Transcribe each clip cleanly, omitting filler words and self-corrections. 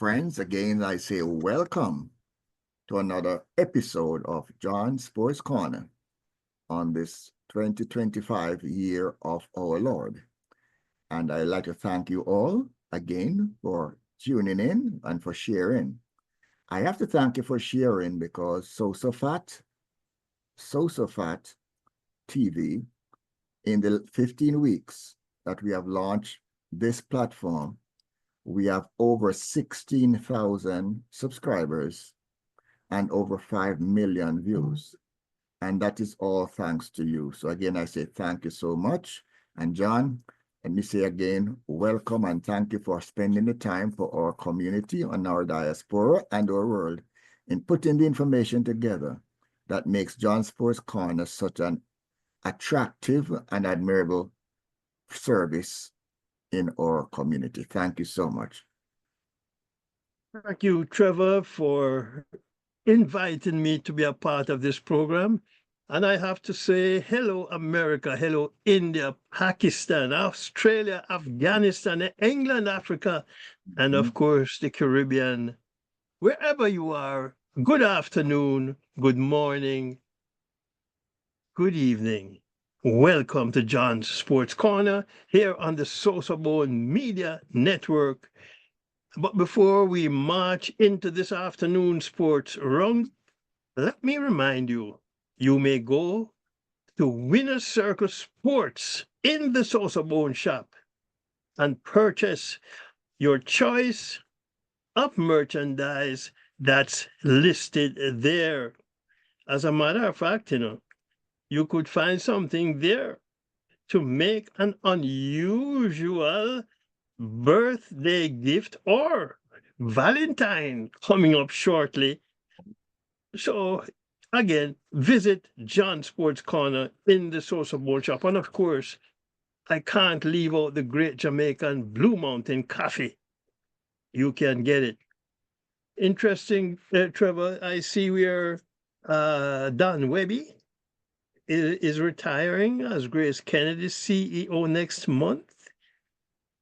friends. Again, I say welcome to another episode of John Sports Corner on this 2025 year of our Lord. And I'd like to thank you all again for tuning in and for sharing. I have to thank you for sharing because Sosofat TV, in the 15 weeks that we have launched this platform, we have over 16,000 subscribers and over 5 million views. And that is all thanks to you. So again, I say thank you so much. And John, let me say again, welcome and thank you for spending the time for our community and our diaspora and our world in putting the information together that makes John Sports Corner such an attractive and admirable service in our community. Thank you so much. Thank you, Trevor, for inviting me to be a part of this program. And I have to say, hello, America, hello, India, Pakistan, Australia, Afghanistan, England, Africa, and of course, the Caribbean. Wherever you are, good afternoon, good morning, good evening. Welcome to John's Sports Corner here on the SosoBone Media Network. But before we march into this afternoon sports round, let me remind you, you may go to Winner's Circle Sports in the SosoBone shop and purchase your choice of merchandise that's listed there. As a matter of fact, you could find something there to make an unusual birthday gift or Valentine coming up shortly. So again, visit John Sports Corner in the SosoBone shop. And of course, I can't leave out the great Jamaican Blue Mountain coffee. You can get it. Interesting, Trevor. I see we're Don Webby is retiring as Grace Kennedy's CEO next month.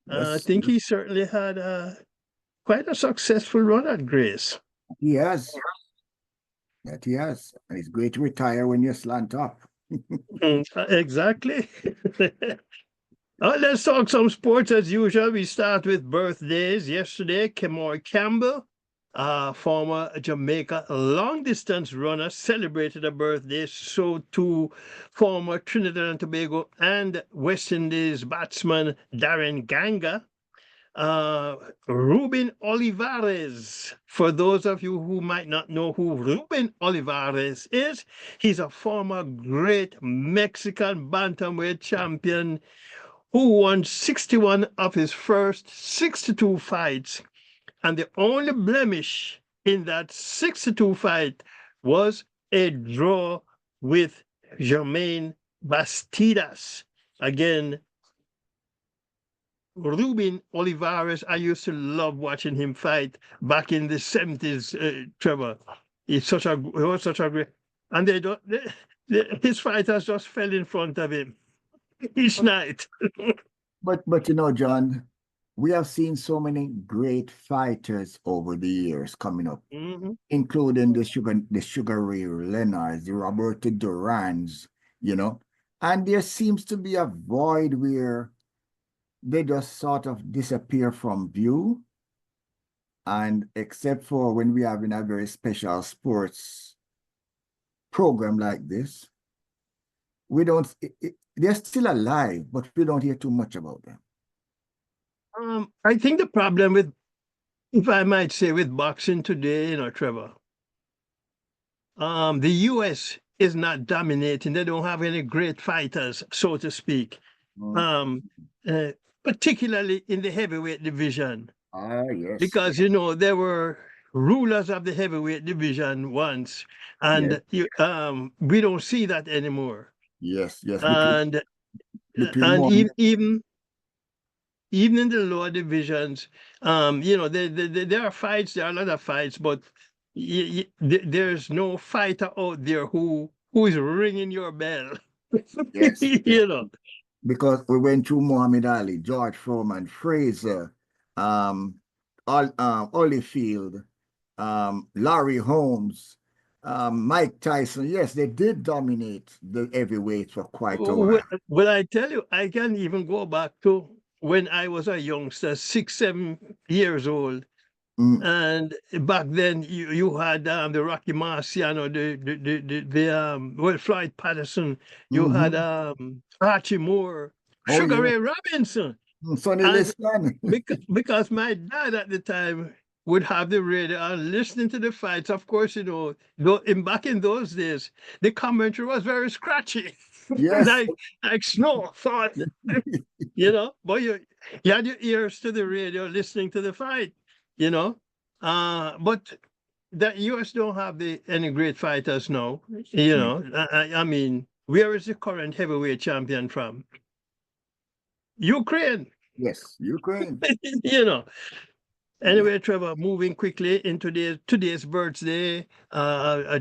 I think he certainly had quite a successful run at Grace. He has. That he has. And it's great to retire when you slant up. Exactly. Let's talk some sports as usual. We start with birthdays. Yesterday, Kemoy Campbell, former Jamaica long-distance runner, celebrated a birthday. So too, former Trinidad and Tobago and West Indies batsman Darren Ganga. Ruben Olivares. For those of you who might not know who Ruben Olivares is, he's a former great Mexican bantamweight champion who won 61 of his first 62 fights. And the only blemish in that 62 fight was a draw with Germain Bastidas. Again, Ruben Olivares, I used to love watching him fight back in the 70s, Trevor. He was such a great, and his fighters just fell in front of him each night. But John, we have seen so many great fighters over the years coming up, including the Sugar Ray Leonards, the Roberto Durans, and there seems to be a void where they just sort of disappear from view. And except for when we have in a very special sports program like this, we don't, they're still alive, but we don't hear too much about them. I think the problem with, if I might say, with boxing today, Trevor, the US is not dominating. They don't have any great fighters, so to speak. Particularly in the heavyweight division. Yes. Because, there were rulers of the heavyweight division once, and we don't see that anymore. Yes. And even in the lower divisions, there are fights, there are a lot of fights, but there's no fighter out there who is ringing your bell. Yes. Because we went through Muhammad Ali, George Foreman, Fraser, Holyfield, Larry Holmes, Mike Tyson. Yes, they did dominate the heavyweight for quite a Well, while. well, I tell you, I can even go back to when I was a youngster, 6, 7 years old. Mm, And back then, you had the Rocky Marciano, well, Floyd Patterson, you had mhm. Archie Moore, Oh Sugar yeah, Ray Robinson. Sonny And Liston. because my dad at the time would have the radio and listening to the fights, of course, back in those days, the commentary was very scratchy, Yes. like snow, fall, but you had your ears to the radio listening to the fight, you know. But the US don't have any great fighters now, Yeah. I mean, where is the current heavyweight champion from? Ukraine, Yes, Ukraine. you know. Yeah. Anyway, Trevor, moving quickly into today's birthday, a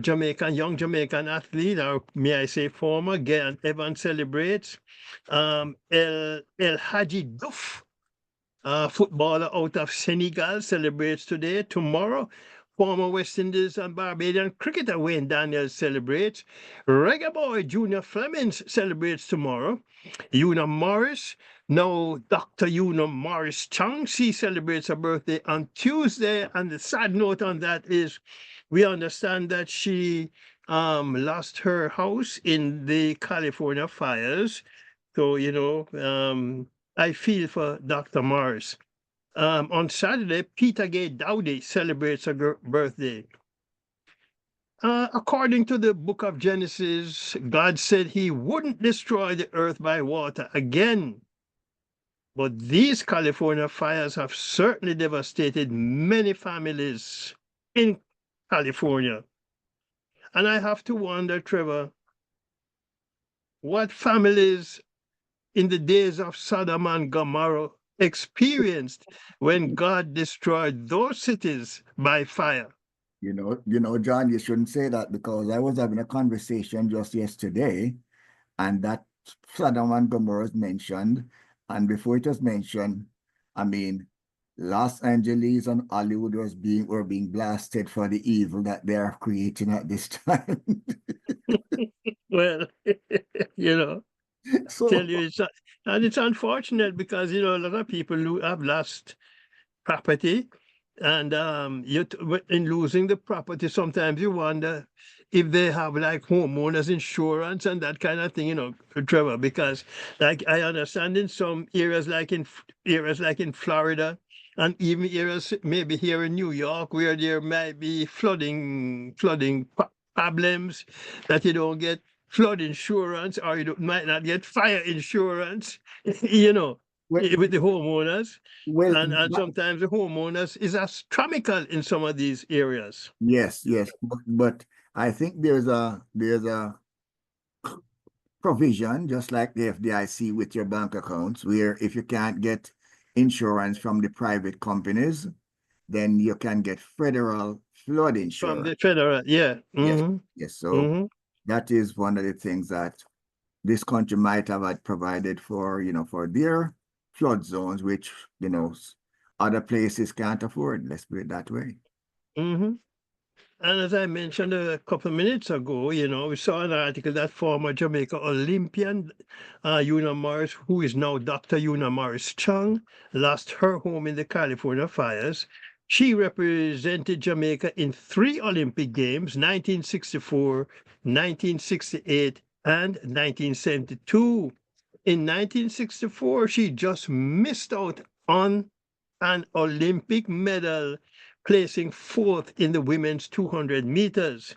young Jamaican athlete, or may I say former, Gail Evans celebrates. El Hadji Diouf, footballer out of Senegal, celebrates today. Tomorrow, former West Indies and Barbadian cricketer Wayne Daniels celebrates. Reggae boy Junior Flemings celebrates tomorrow. Una Morris, now Dr. Una Morris Chung, she celebrates her birthday on Tuesday. And the sad note on that is we understand that she lost her house in the California fires. So, I feel for Dr. Morris. On Saturday, Peter Gay Dowdy celebrates her birthday. According to the book of Genesis, God said he wouldn't destroy the earth by water again. But these California fires have certainly devastated many families in California. And I have to wonder, Trevor, what families in the days of Sodom and Gomorrah experienced when God destroyed those cities by fire. John, you shouldn't say that because I was having a conversation just yesterday, and that Sodom and Gomorrah is mentioned. And before it was mentioned, I mean, Los Angeles and Hollywood were being blasted for the evil that they are creating at this time. Well, you know, tell So you and it's unfortunate because a lot of people who have lost property, and in losing the property, sometimes you wonder if they have like homeowners insurance and that kind of thing, Trevor. Because like I understand in some areas, areas like in Florida, and even areas maybe here in New York, where there might be flooding problems, that you don't get flood insurance or might not get fire insurance, you know, well, with the homeowners. well, And sometimes the homeowners is astronomical in some of these areas. yes, yes, but I think there's a provision, just like the FDIC with your bank accounts, where if you can't get insurance from the private companies, then you can get federal flood From insurance. the federal, yeah. Yes, Mm-hmm. yes. So Mm-hmm. that is one of the things that this country might have had provided for, for their flood zones, which, other places can't afford. Let's put it that way. Mm-hmm. And as I mentioned a couple of minutes ago, we saw an article that former Jamaica Olympian Una Morris, who is now Dr. Una Morris Chung, lost her home in the California fires. She represented Jamaica in 3 Olympic Games, 1964, 1968, and 1972. In 1964, she just missed out on an Olympic medal, placing fourth in the women's 200 meters.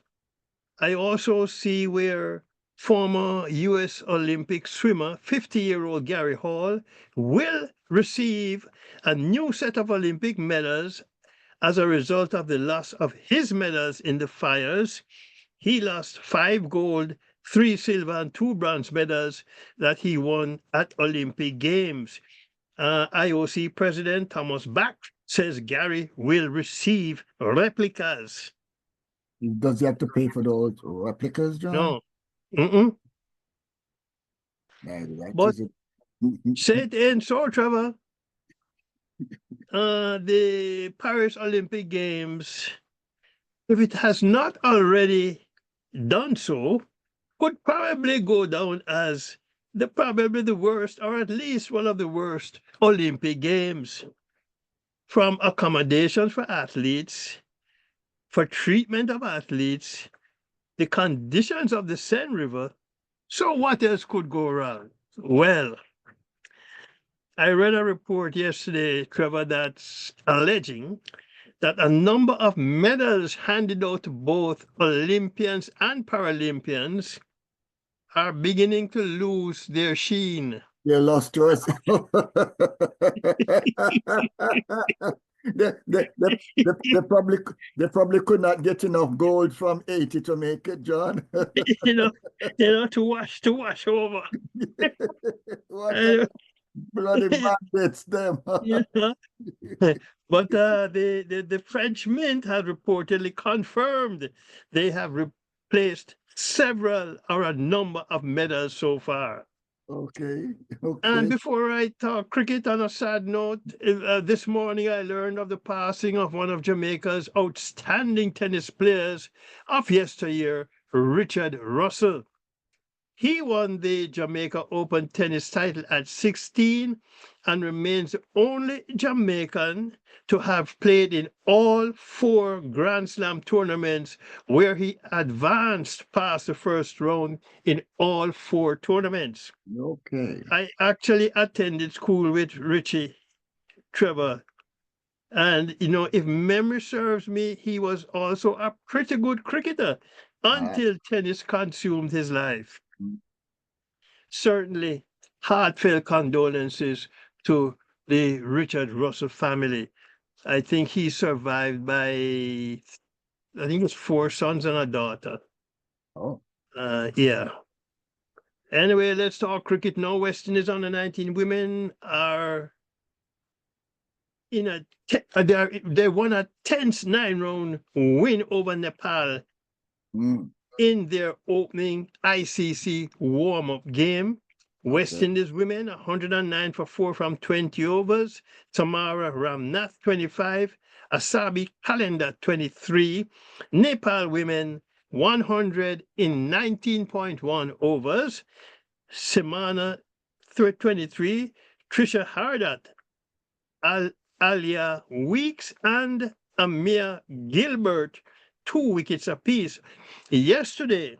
I also see where former U.S. Olympic swimmer, 50-year-old Gary Hall, will receive a new set of Olympic medals as a result of the loss of his medals in the fires. He lost 5 gold, 3 silver, and 2 bronze medals that he won at Olympic Games. IOC President Thomas Bach says Gary will receive replicas. Does he have to pay for those replicas, John? No. Mm-mm. Yeah, that But is it. say it in so, Trevor. The Paris Olympic Games, if it has not already done so, could probably go down as probably the worst, or at least one of the worst Olympic Games. From accommodations for athletes, for treatment of athletes, the conditions of the Seine River. So what else could go wrong? Well, I read a report yesterday, Trevor, that's alleging that a number of medals handed out to both Olympians and Paralympians are beginning to lose their sheen. You lost yours. They probably could not get enough gold from 80 to make it, John. you know, to wash over. What a Uh, bloody bandits, them. you know. But the French Mint has reportedly confirmed they have replaced several or a number of medals so far. Okay, And okay. before I talk cricket, on a sad note, this morning I learned of the passing of one of Jamaica's outstanding tennis players of yesteryear, Richard Russell. He won the Jamaica Open tennis title at 16 and remains the only Jamaican to have played in all 4 Grand Slam tournaments where he advanced past the first round in all 4 tournaments. Okay. I actually attended school with Richie Trevor. And, if memory serves me, he was also a pretty good cricketer until tennis consumed his life. Certainly, heartfelt condolences to the Richard Russell family. I think he survived by, I think it's 4 sons and a daughter. Oh, Yeah. Anyway, let's talk cricket now. West Indies under 19 women are they won a tense 9-round win over Nepal in their opening ICC warm-up game. West Indies women 109 for 4 from 20 overs. Tamara Ramnath 25, Asabi Calendar 23. Nepal women 100 in 19.1 overs. Semana 23, Trisha Hardat, Alia Weeks, and Amir Gilbert, 2 wickets apiece. Yesterday,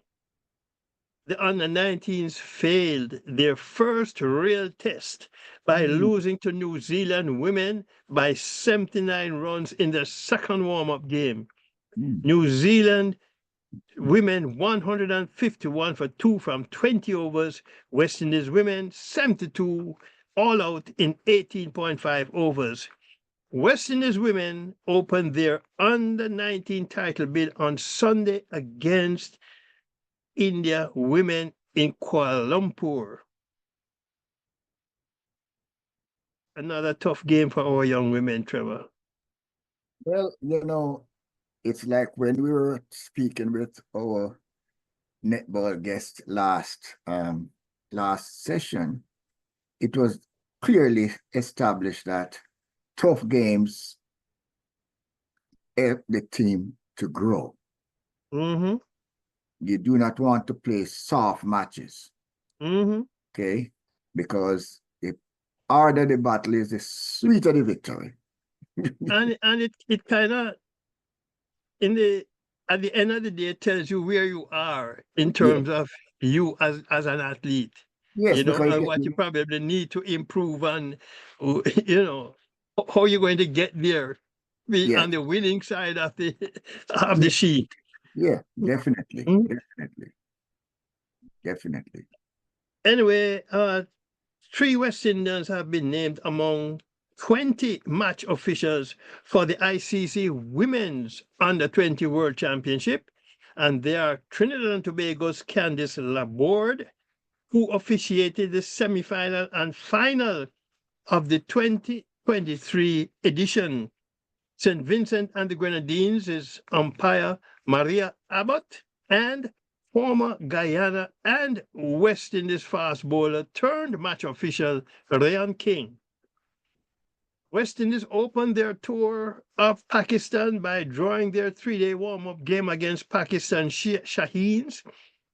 the under-19s failed their first real test by losing to New Zealand women by 79 runs in the second warm-up game. New Zealand women 151 for 2 from 20 overs. West Indies women 72 all out in 18.5 overs. West Indies women opened their under-19 title bid on Sunday against India women in Kuala Lumpur. Another tough game for our young women, Trevor. well, it's like when we were speaking with our netball guest last session, it was clearly established that tough games help the team to grow. You do not want to play soft matches, okay? Because the harder the battle is, the sweeter the victory. and it kind of at the end of the day tells you where you are in terms of you as an athlete. Yes, because and what you probably need to improve on, how you're going to get there, be on the winning side of the sheet. Yeah, definitely, definitely. Anyway, 3 West Indians have been named among 20 match officials for the ICC Women's Under-20 World Championship, and they are Trinidad and Tobago's Candice Laborde, who officiated the semi-final and final of the 2023 edition. St. Vincent and the Grenadines is umpire Maria Abbott, and former Guyana and West Indies fast bowler turned match official Ryan King. West Indies opened their tour of Pakistan by drawing their three-day warm-up game against Pakistan Shaheens.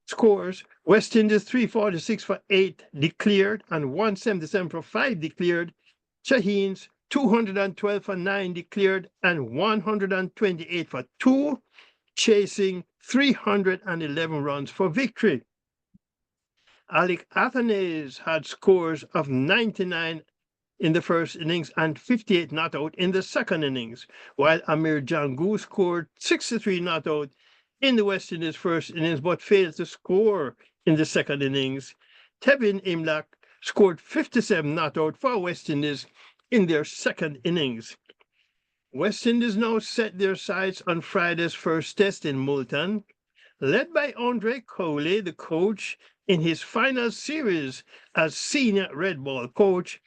Scores: West Indies 346 for 8 declared and 177 for 5 declared. Shaheens 212 for 9 declared and 128 for 2, chasing 311 runs for victory. Alec Athanaze had scores of 99 in the first innings and 58 not out in the second innings, while Amir Jangu scored 63 not out in the West Indies' first innings but failed to score in the second innings. Tevin Imlak scored 57 not out for West Indies in their second innings. West Indies now set their sights on Friday's first test in Multan. Led by Andre Coley, the coach, in his final series as senior red ball coach,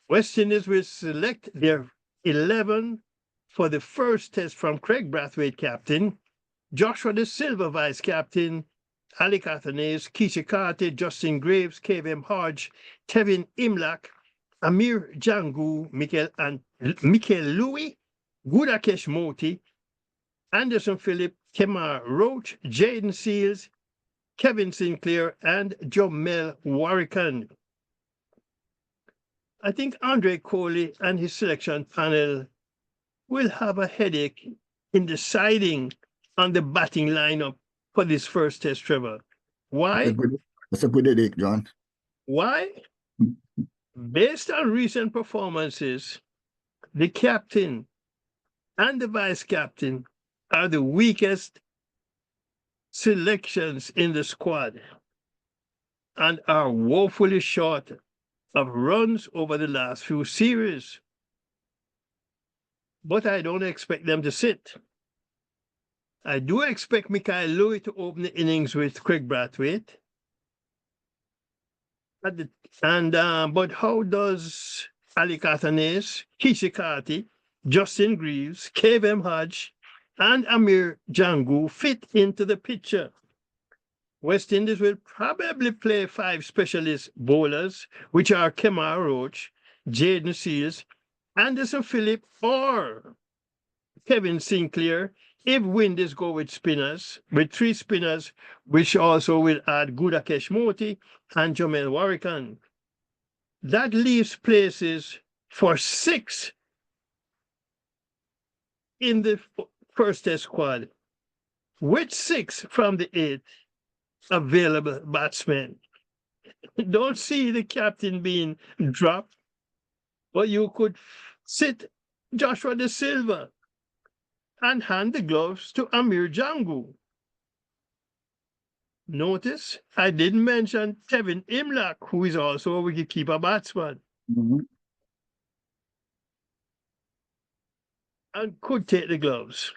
West Indies will select their 11 for the first test from Craig Brathwaite, captain, Joshua De Silva, vice captain, Alec Athanaze, Keisha Carter, Justin Graves, KVM Hodge, Tevin Imlak, Amir Jangu, Michael Louis, Gudakesh Moti, Anderson Phillip, Kemar Roach, Jaden Seals, Kevin Sinclair, and Jomel Warrican. I think Andre Coley and his selection panel will have a headache in deciding on the batting lineup for this first test, Trevor. Why? That's a good headache, John. Why? Based on recent performances, the captain and the vice captain are the weakest selections in the squad and are woefully short of runs over the last few series. But I don't expect them to sit. I do expect Michael Louis to open the innings with Craig Brathwaite. But how does Ali Athanaze, Keisha Carty, Justin Greaves, KVM Hodge, and Amir Jangu fit into the picture? West Indies will probably play 5 specialist bowlers, which are Kemar Roach, Jaden Seals, Anderson Phillip, or Kevin Sinclair, if Windies go with spinners, with 3 spinners, which also will add Gudakesh Moti and Jomel Warrican. That leaves places for 6 in the first test squad, with 6 from the 8 available batsmen. Don't see the captain being dropped, but you could sit Joshua De Silva and hand the gloves to Amir Jangu. Notice I didn't mention Tevin Imlak, who is also a wicketkeeper batsman. And could take the gloves.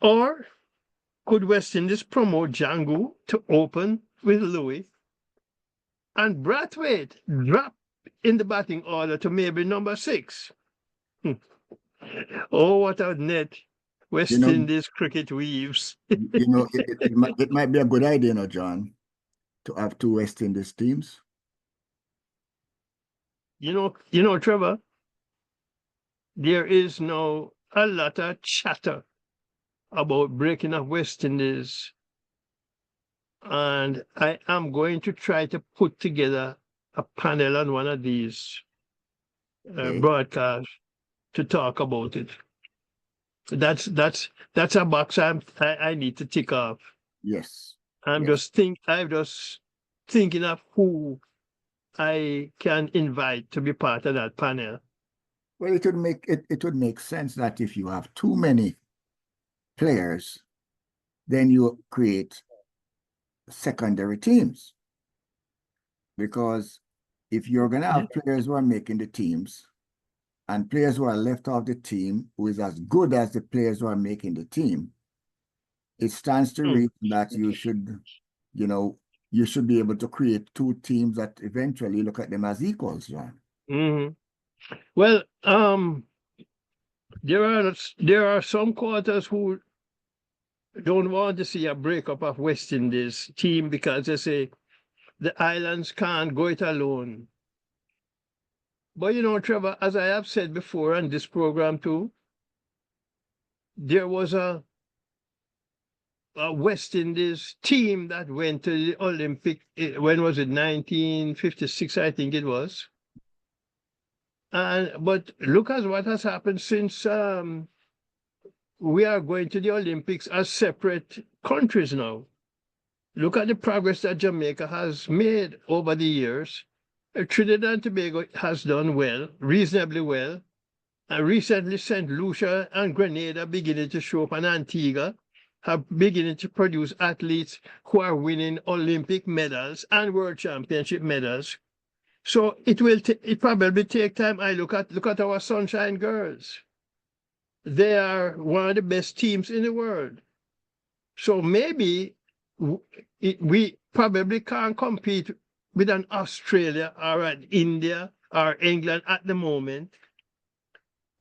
Or could West Indies promote Jangu to open with Louis and Brathwaite drop in the batting order to maybe number 6? Oh, what a net West Indies cricket weaves. It might be a good idea, John, to have 2 West Indies teams. Trevor, there is now a lot of chatter about breaking up West Indies, and I am going to try to put together a panel on one of these broadcasts to talk about it. That's a box I need to tick off. Yes. I'm just thinking of who I can invite to be part of that panel. Well, it would make sense that if you have too many players, then you create secondary teams. Because if you're going to have players who are making the teams and players who are left off the team who is as good as the players who are making the team, it stands to reason that you should be able to create 2 teams that eventually look at them as equals, John. Mm-hmm. Well, there are some quarters who don't want to see a breakup of West Indies team because they say the islands can't go it alone. But you know, Trevor, as I have said before on this program too, there was a West Indies team that went to the Olympic, when was it, 1956, I think it was. But look at what has happened since we are going to the Olympics as separate countries now. Look at the progress that Jamaica has made over the years. Trinidad and Tobago has done well, reasonably well. And recently, St. Lucia and Grenada beginning to show up, and Antigua have beginning to produce athletes who are winning Olympic medals and World Championship medals. So it probably take time. Look at our Sunshine Girls. They are one of the best teams in the world. So maybe we probably can't compete with an Australia or an India or England at the moment.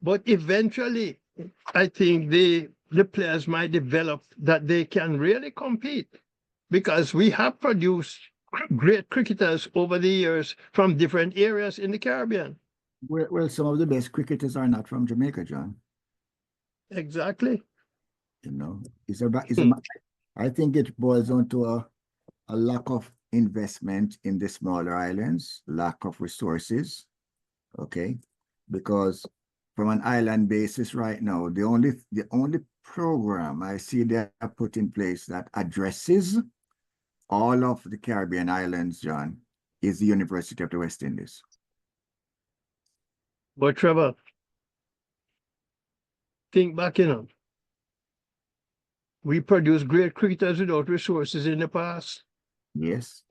But eventually, I think the players might develop that they can really compete, because we have produced great cricketers over the years from different areas in the Caribbean. Well, some of the best cricketers are not from Jamaica, John. Exactly. You know, I think it boils down to a lack of investment in the smaller islands, lack of resources, okay? Because from an island basis right now, the only program I see they have put in place that addresses all of the Caribbean islands, John, is the University of the West Indies. But Trevor, think back, we produced great cricketers without resources in the past. Yes.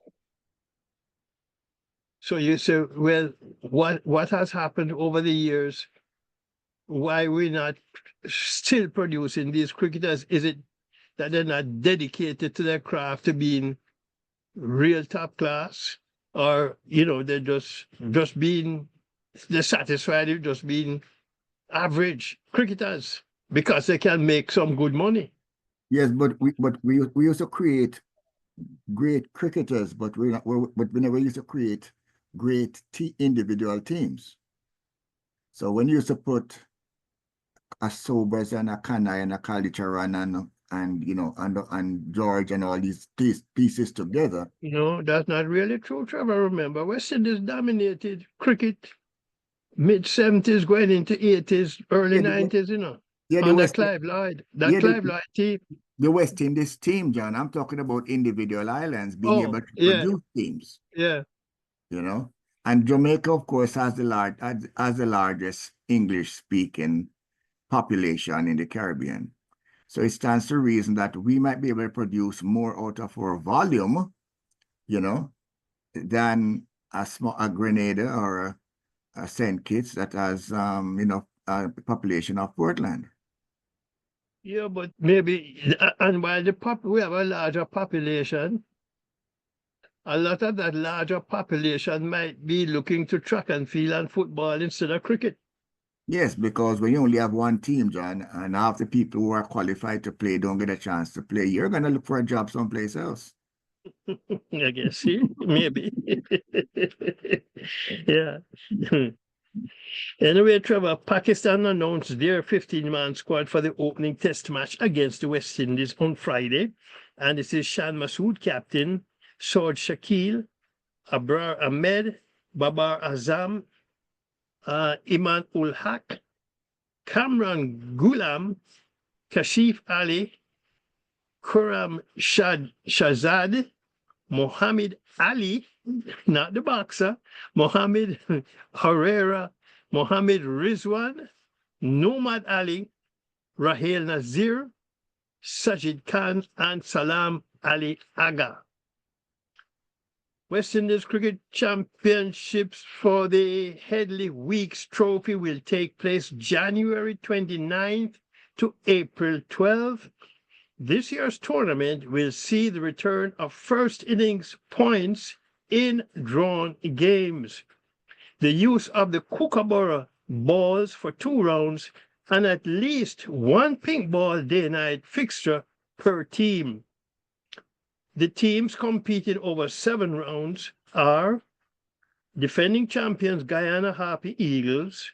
So you say, well, what has happened over the years? Why we're not still producing these cricketers? Is it that they're not dedicated to their craft, to being real top class? Or, they're they're satisfied with just being average cricketers because they can make some good money? Yes, but we used to create great cricketers, but we never used to create great individual teams. So when you used to put a Sobers and a Kanai and a Kalicharan and George and all these pieces together. That's not really true, Trevor. Remember, West Indies dominated cricket mid-70s, going into 80s, early 90s, Yeah, under Clive Lloyd. Clive Lloyd team. The West Indies team, John, I'm talking about individual islands being able to produce teams. Yeah. And Jamaica, of course, has the largest English-speaking population in the Caribbean. So it stands to reason that we might be able to produce more out of our volume, than a Grenada or a St. Kitts that has, a population of Portland. Yeah, but maybe, and while we have a larger population, a lot of that larger population might be looking to track and field and football instead of cricket. Yes, because when you only have one team, John, and half the people who are qualified to play don't get a chance to play, you're going to look for a job someplace else. I guess, maybe. Yeah. Anyway, Trevor, Pakistan announced their 15-man squad for the opening test match against the West Indies on Friday. And this is Shan Masood, captain, Saud Shakil, Abrar Ahmed, Babar Azam, Iman ul Haq, Kamran Ghulam, Kashif Ali, Kuram Shahzad, Mohammed Ali, not the boxer, Mohammed Herrera, Mohammed Rizwan, Nomad Ali, Rahel Nazir, Sajid Khan, and Salam Ali Aga. West Indies Cricket Championships for the Headley Weeks Trophy will take place January 29th to April 12th. This year's tournament will see the return of first innings points in drawn games, the use of the Kookaburra balls for 2 rounds, and at least 1 pink ball day-night fixture per team. The teams competing over 7 rounds are Defending champions Guyana Harpy Eagles,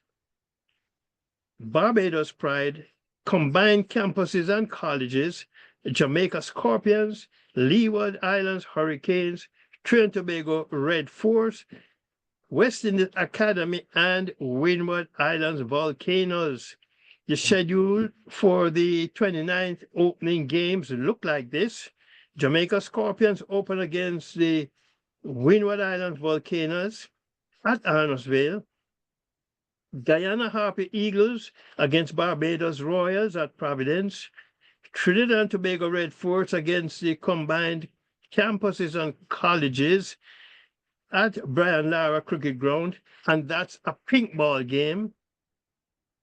Barbados Pride, combined campuses and colleges, Jamaica Scorpions, Leeward Islands Hurricanes, Trinidad and Tobago Red Force, West Indies Academy, and Windward Islands Volcanoes. The schedule for the 29th opening games look like this. Jamaica Scorpions open against the Windward Islands Volcanoes at Arnosville. Guyana Harpy Eagles against Barbados Royals at Providence. Trinidad and Tobago Red Force against the combined campuses and colleges at Brian Lara Cricket Ground, and that's a pink ball game.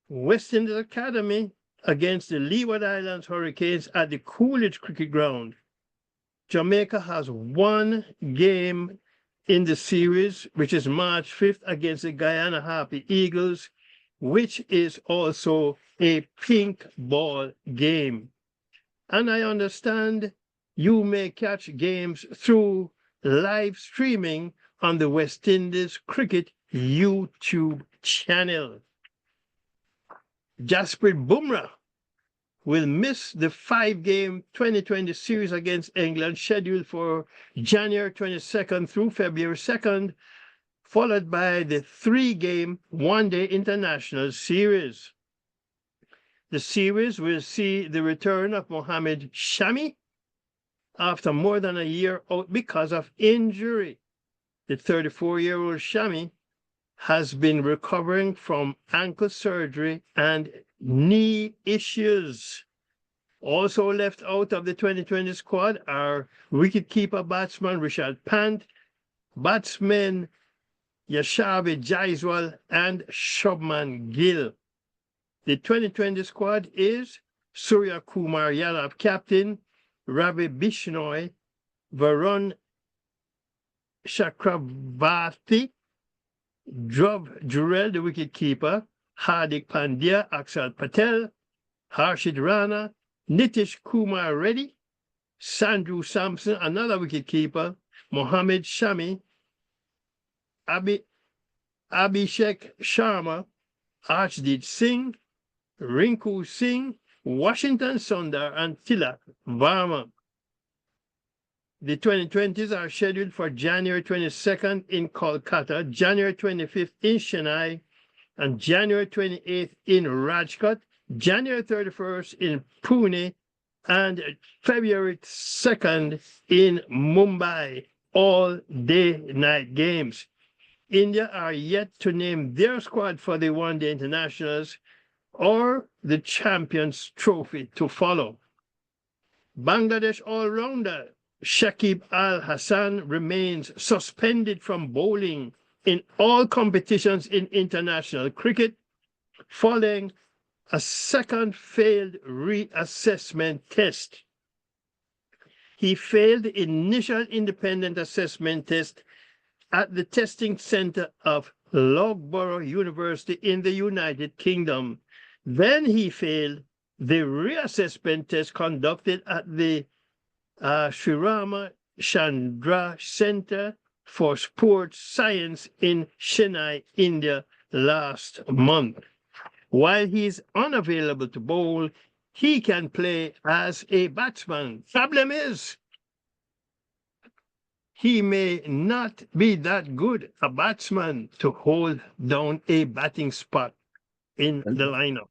West Indies Academy against the Leeward Islands Hurricanes at the Coolidge Cricket Ground. Jamaica has one game in the series, which is March 5th against the Guyana Harpy Eagles, which is also a pink ball game. And I understand you may catch games through live streaming on the West Indies Cricket YouTube channel. Jasprit Bumrah will miss the 5-game 2020 series against England scheduled for January 22nd through February 2nd, followed by the 3-game one-day international series. The series will see the return of Mohammed Shami after more than a year out because of injury. The 34-year-old Shami has been recovering from ankle surgery and knee issues. Also left out of the 2020 squad are wicketkeeper batsman Richard Pant, batsmen Yashavi Jaiswal and Shubman Gill. The 2020 squad is Surya Kumar Yadav captain, Ravi Bishnoi, Varun Chakravarti, Dhruv Jurel, the wicketkeeper, Hardik Pandya, Axel Patel, Harshit Rana, Nitish Kumar Reddy, Sandhu Sampson, another wicketkeeper, Mohammed Shami, Abhishek Sharma, Archdeep Singh, Rinku Singh, Washington Sundar, and Tilak Varma. The 2020s are scheduled for January 22nd in Kolkata, January 25th in Chennai, and January 28th in Rajkot, January 31st in Pune, and February 2nd in Mumbai, all day-night games. India are yet to name their squad for the one-day internationals or the Champions Trophy to follow. Bangladesh all-rounder Shakib Al Hassan remains suspended from bowling in all competitions in international cricket following a second failed reassessment test. He failed the initial independent assessment test at the testing center of Loughborough University in the United Kingdom. Then he failed the reassessment test conducted at the Sri Rama Chandra Center for Sports Science in Chennai, India last month. While he's unavailable to bowl, he can play as a batsman. Problem is, he may not be that good a batsman to hold down a batting spot in the lineup.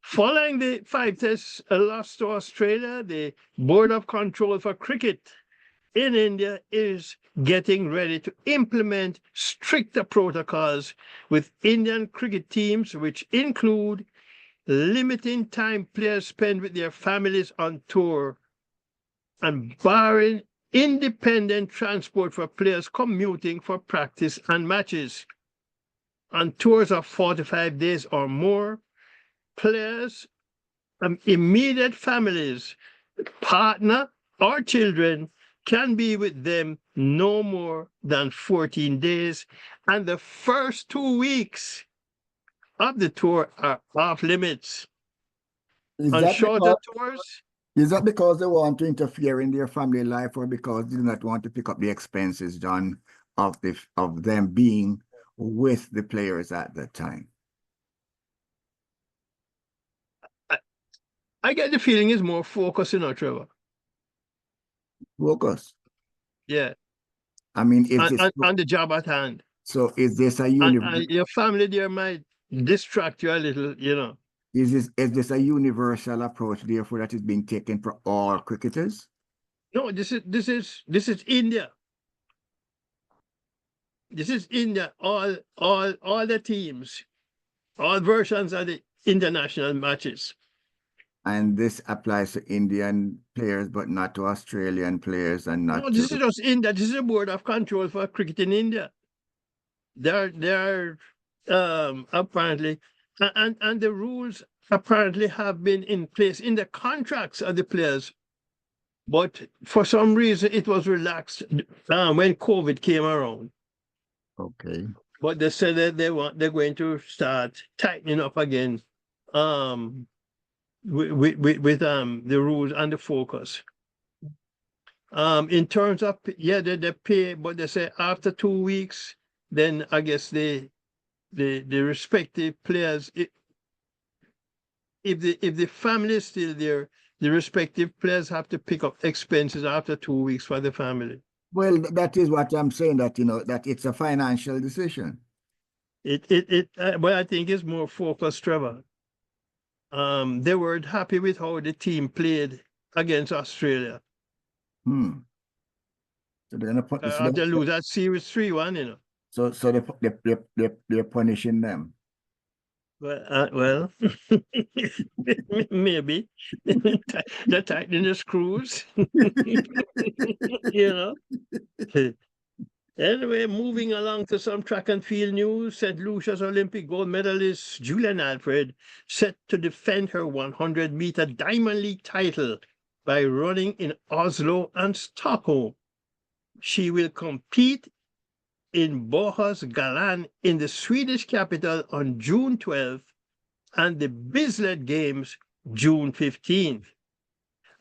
Following the 5-test loss to Australia, the Board of Control for Cricket in India is getting ready to implement stricter protocols with Indian cricket teams, which include limiting time players spend with their families on tour and barring independent transport for players commuting for practice and matches. On tours of 45 days or more, players' immediate families, partner, or children can be with them no more than 14 days, and the first 2 weeks of the tour are off limits. On shorter tours, Is that because they want to interfere in their family life, or because they do not want to pick up the expenses, John, of them being with the players at that time? I get the feeling it's more focused, Trevor. Focus. Yeah, I mean, is this on the job at hand. so? Is this a And your family there might distract you a little. is this a universal approach, therefore, that is being taken for all cricketers? No, this is India. This is India. All the teams, all versions of the international matches. And this applies to Indian players, but not to Australian players, and No, not this to. is just India. This is the board of control for cricket in India. They're apparently, and the rules apparently have been in place in the contracts of the players, but for some reason it was relaxed when COVID came around. Okay. But they said that they're going to start tightening up again, with the rules and the focus. In terms of they pay, but they say after 2 weeks, then I guess the respective players, if the family is still there, the respective players have to pick up expenses after 2 weeks for the family. Well, that is what I'm saying, that that it's a financial decision. But I think it's more focused, Trevor. They weren't happy with how the team played against Australia. So they're gonna put this. After lose that series 3-1. So they're punishing them. Well, maybe they're tightening the screws. Anyway, moving along to some track and field news. St. Lucia's Olympic gold medalist Julian Alfred set to defend her 100-meter Diamond League title by running in Oslo and Stockholm. She will compete in Bohus Galan in the Swedish capital on June 12th and the Bislett Games June 15th.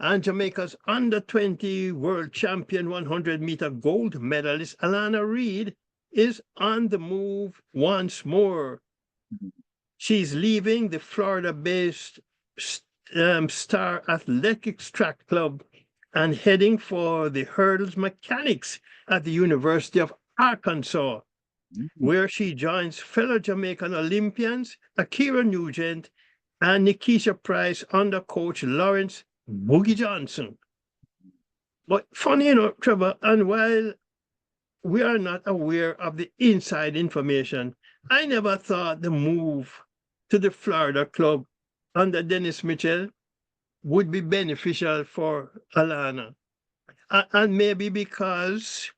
And Jamaica's under-20 world champion 100-meter gold medalist Alana Reid is on the move once more. She's leaving the Florida-based Star Athletics Track Club and heading for the hurdles mechanics at the University of Arkansas, where she joins fellow Jamaican Olympians Akira Nugent and Nikisha Price under coach Lawrence Boogie Johnson. But funny, Trevor, and while we are not aware of the inside information, I never thought the move to the Florida club under Dennis Mitchell would be beneficial for Alana. And maybe because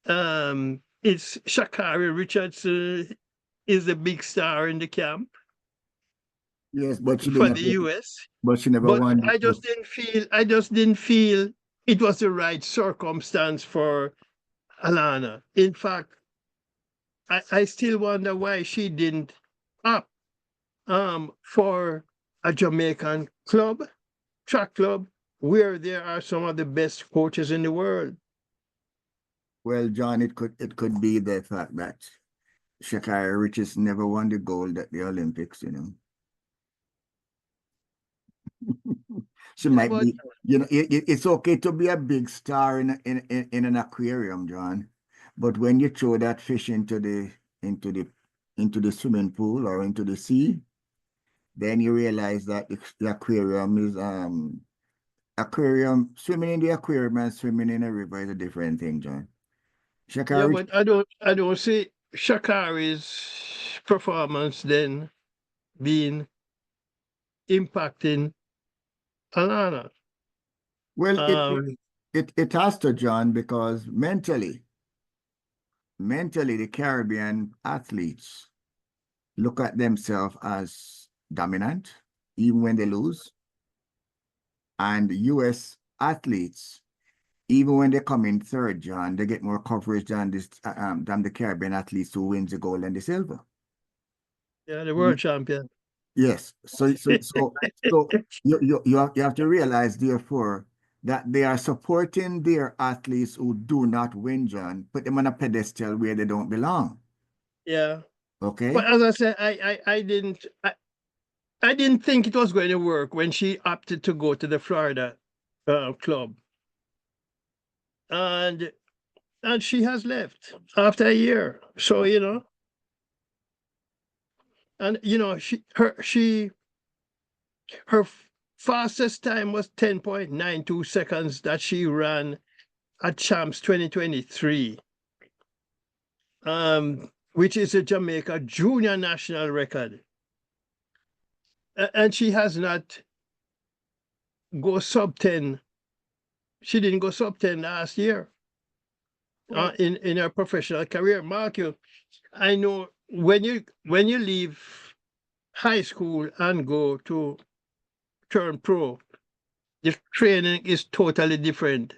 it's Sha'Carri Richards is the big star in the camp. Yes, but she for didn't. the US. But she never But won. I just didn't feel it was the right circumstance for Alana. In fact, I still wonder why she didn't opt for a Jamaican club, track club, where there are some of the best coaches in the world. Well, John, it could be the fact that Sha'Carri Richards never won the gold at the Olympics, She might be, it's okay to be a big star in an aquarium, John. But when you throw that fish into the swimming pool or into the sea, then you realize that the aquarium is swimming in the aquarium and swimming in a river is a different thing, John. Yeah, but I don't see Sha'Carri's performance then being impacting Alana. Well, it has to, John, because mentally, the Caribbean athletes look at themselves as dominant, even when they lose. And US athletes, even when they come in third, John, they get more coverage than the Caribbean athletes who wins the gold and the silver. Yeah, the world champion. Yes. So you have to realize, therefore, that they are supporting their athletes who do not win, John, put them on a pedestal where they don't belong. Yeah. Okay? But as I said, I didn't think it was going to work when she opted to go to the Florida club. And she has left after a year. So, and her fastest time was 10.92 seconds that she ran at Champs 2023, which is a Jamaica junior national record. And she has not go sub 10. She didn't go sub 10 last year in her professional career. Mark, I know when you leave high school and go to turn pro, the training is totally different.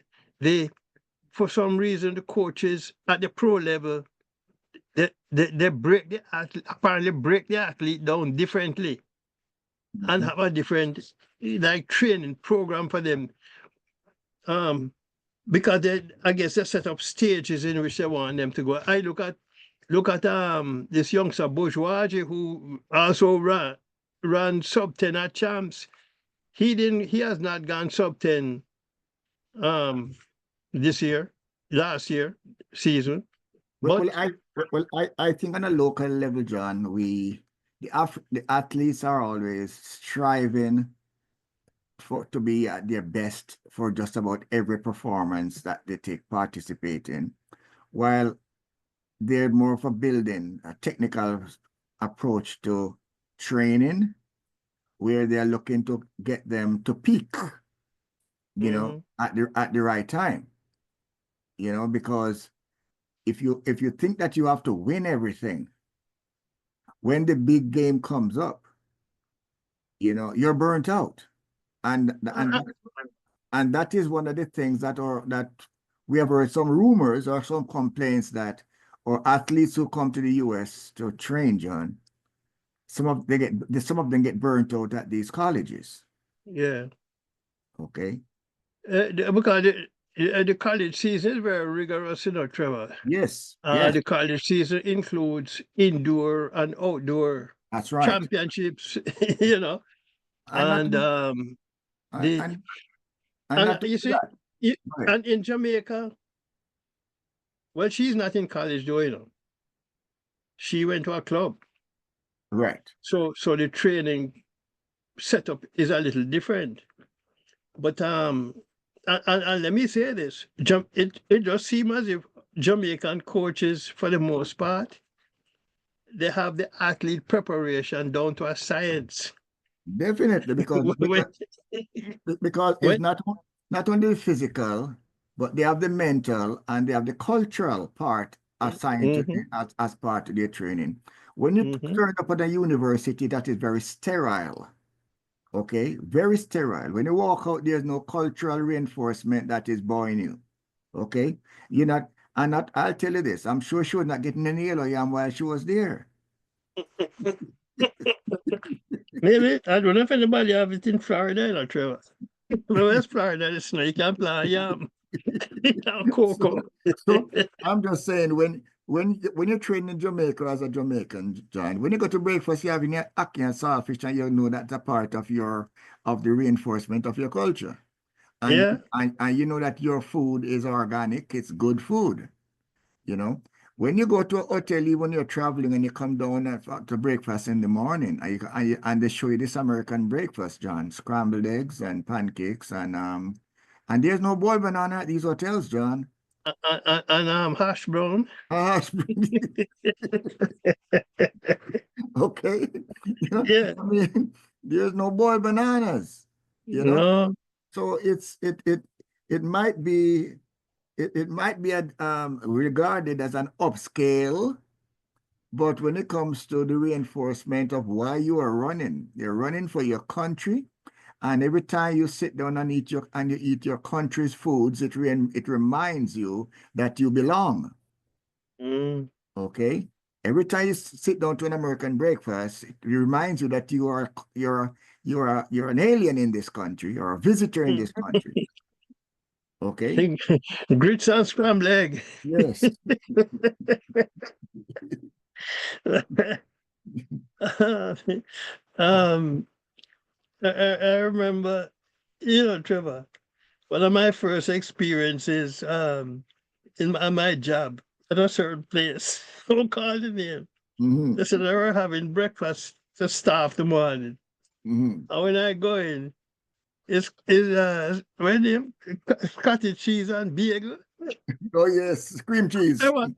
For some reason, the coaches at the pro level, they apparently break the athlete down differently and have a different like training program for them. Because I guess they set up stages in which they want them to go. I look at this youngster Bourgeois who also ran sub 10 at Champs. He has not gone sub 10 this year, last year season. Well, But I think on a local level, John, the athletes are always striving to be at their best for just about every performance that they participate in, while they're more of a technical approach to training, where they're looking to get them to peak, at the right time, because if you think that you have to win everything, when the big game comes up, you're burnt out. And that is one of the things that we have heard some rumors or some complaints that or athletes who come to the US to train, John, some of them get burnt out at these colleges. yeah, Okay. because the college season is very rigorous, Trevor. Yes. Yes. The college season includes indoor and outdoor That's right. championships, And and and not you see, that. and in Jamaica, well, she's not in college though, She went to a club. Right. So the training setup is a little different. But and let me say this, it just seems as if Jamaican coaches, for the most part, they have the athlete preparation down to a science. Definitely, because it's not only physical, but they have the mental and they have the cultural part assigned to as part of their training. When you turn up at a university that is very sterile, okay, very sterile. When you walk out, there's no cultural reinforcement that is buying you, okay. You're not, I'll tell you this, I'm sure she was not getting any yellow yam while she was there. Maybe. I don't know if anybody have it in Florida, Trevor. West Florida, you can plant yam. Cocoa. So I'm just saying, when you're training in Jamaica as a Jamaican, John, when you go to breakfast, you're having your ackee and saltfish, and you know that's a part of the reinforcement of your culture. And, Yeah. and you know that your food is organic, it's good food. When you go to a hotel, when you're traveling and you come down to breakfast in the morning, and they show you this American breakfast, John, scrambled eggs and pancakes, and there's no boiled banana at these hotels, John. And hash brown. Hash okay. Yeah. I mean, there's no boiled bananas, No. So it might be regarded as an upscale, but when it comes to the reinforcement of why you are running, you're running for your country, and every time you sit down and eat your country's foods, it reminds you that you belong. Mm. Okay, Every time you sit down to an American breakfast, it reminds you that you're an alien in this country, or a visitor in this country. Okay? Grits and scrambled egg. Yes. um, I remember, Trevor, one of my first experiences in my job at a certain place. Don't call the name. Mm-hmm. They said they were having breakfast to staff the morning. Mm-hmm. And when I go in, it's when the cottage cheese and bagel. Oh yes, cream cheese. I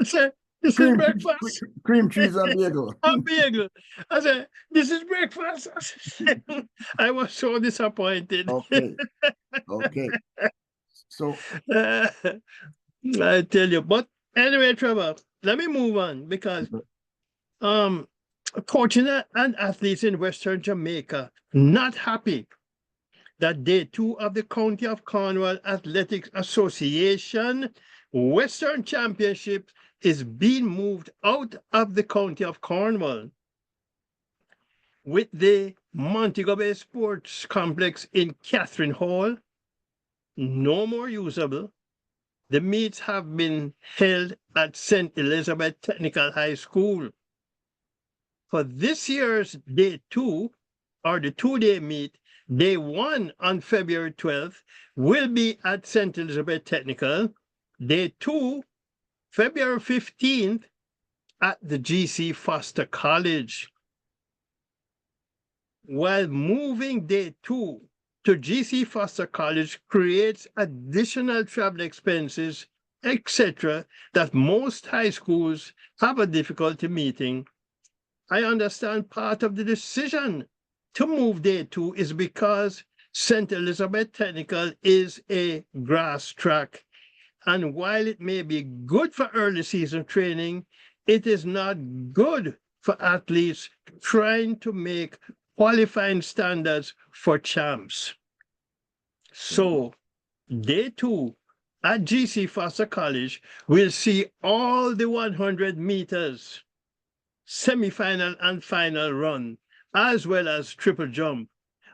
said, this is breakfast. Cream cheese and bagel. And bagel. I said, this is breakfast. I was so disappointed. Okay. Okay. So I tell you, but anyway, Trevor, let me move on because coaching and athletes in Western Jamaica not happy that day 2 of the County of Cornwall Athletics Association Western Championship is being moved out of the County of Cornwall, with the Montego Bay Sports Complex in Catherine Hall no more usable. The meets have been held at St. Elizabeth Technical High School. For this year's Day 2, or the 2-day meet, Day 1 on February 12th will be at St. Elizabeth Technical. Day 2, February 15th, at the GC Foster College. While moving Day 2 to GC Foster College creates additional travel expenses, etc., that most high schools have a difficulty meeting, I understand part of the decision to move Day 2 is because St. Elizabeth Technical is a grass track. And while it may be good for early season training, it is not good for athletes trying to make qualifying standards for champs. So, Day 2 at GC Foster College will see all the 100 meters, semi-final and final run, as well as triple jump.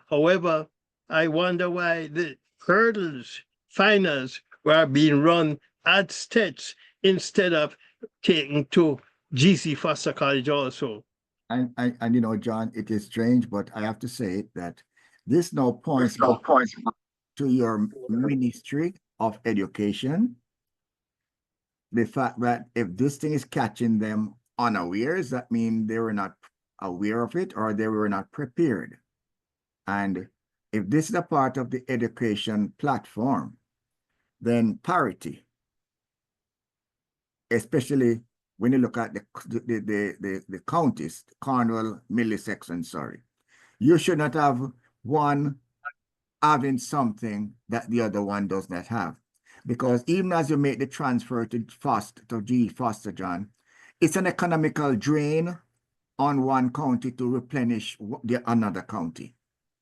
However, I wonder why the hurdles, finals, were being run at Stets instead of taken to GC Foster College also. And John, it is strange, but I have to say that this now points to your Ministry of Education. The fact that if this thing is catching them unawares, that means they were not aware of it or they were not prepared. And if this is a part of the education platform, then parity, especially when you look at the counties, Cornwall, Middlesex, and Surrey, you should not have one having something that the other one does not have. Because even as you make the transfer to G Foster, John, it's an economical drain on one county to replenish another county.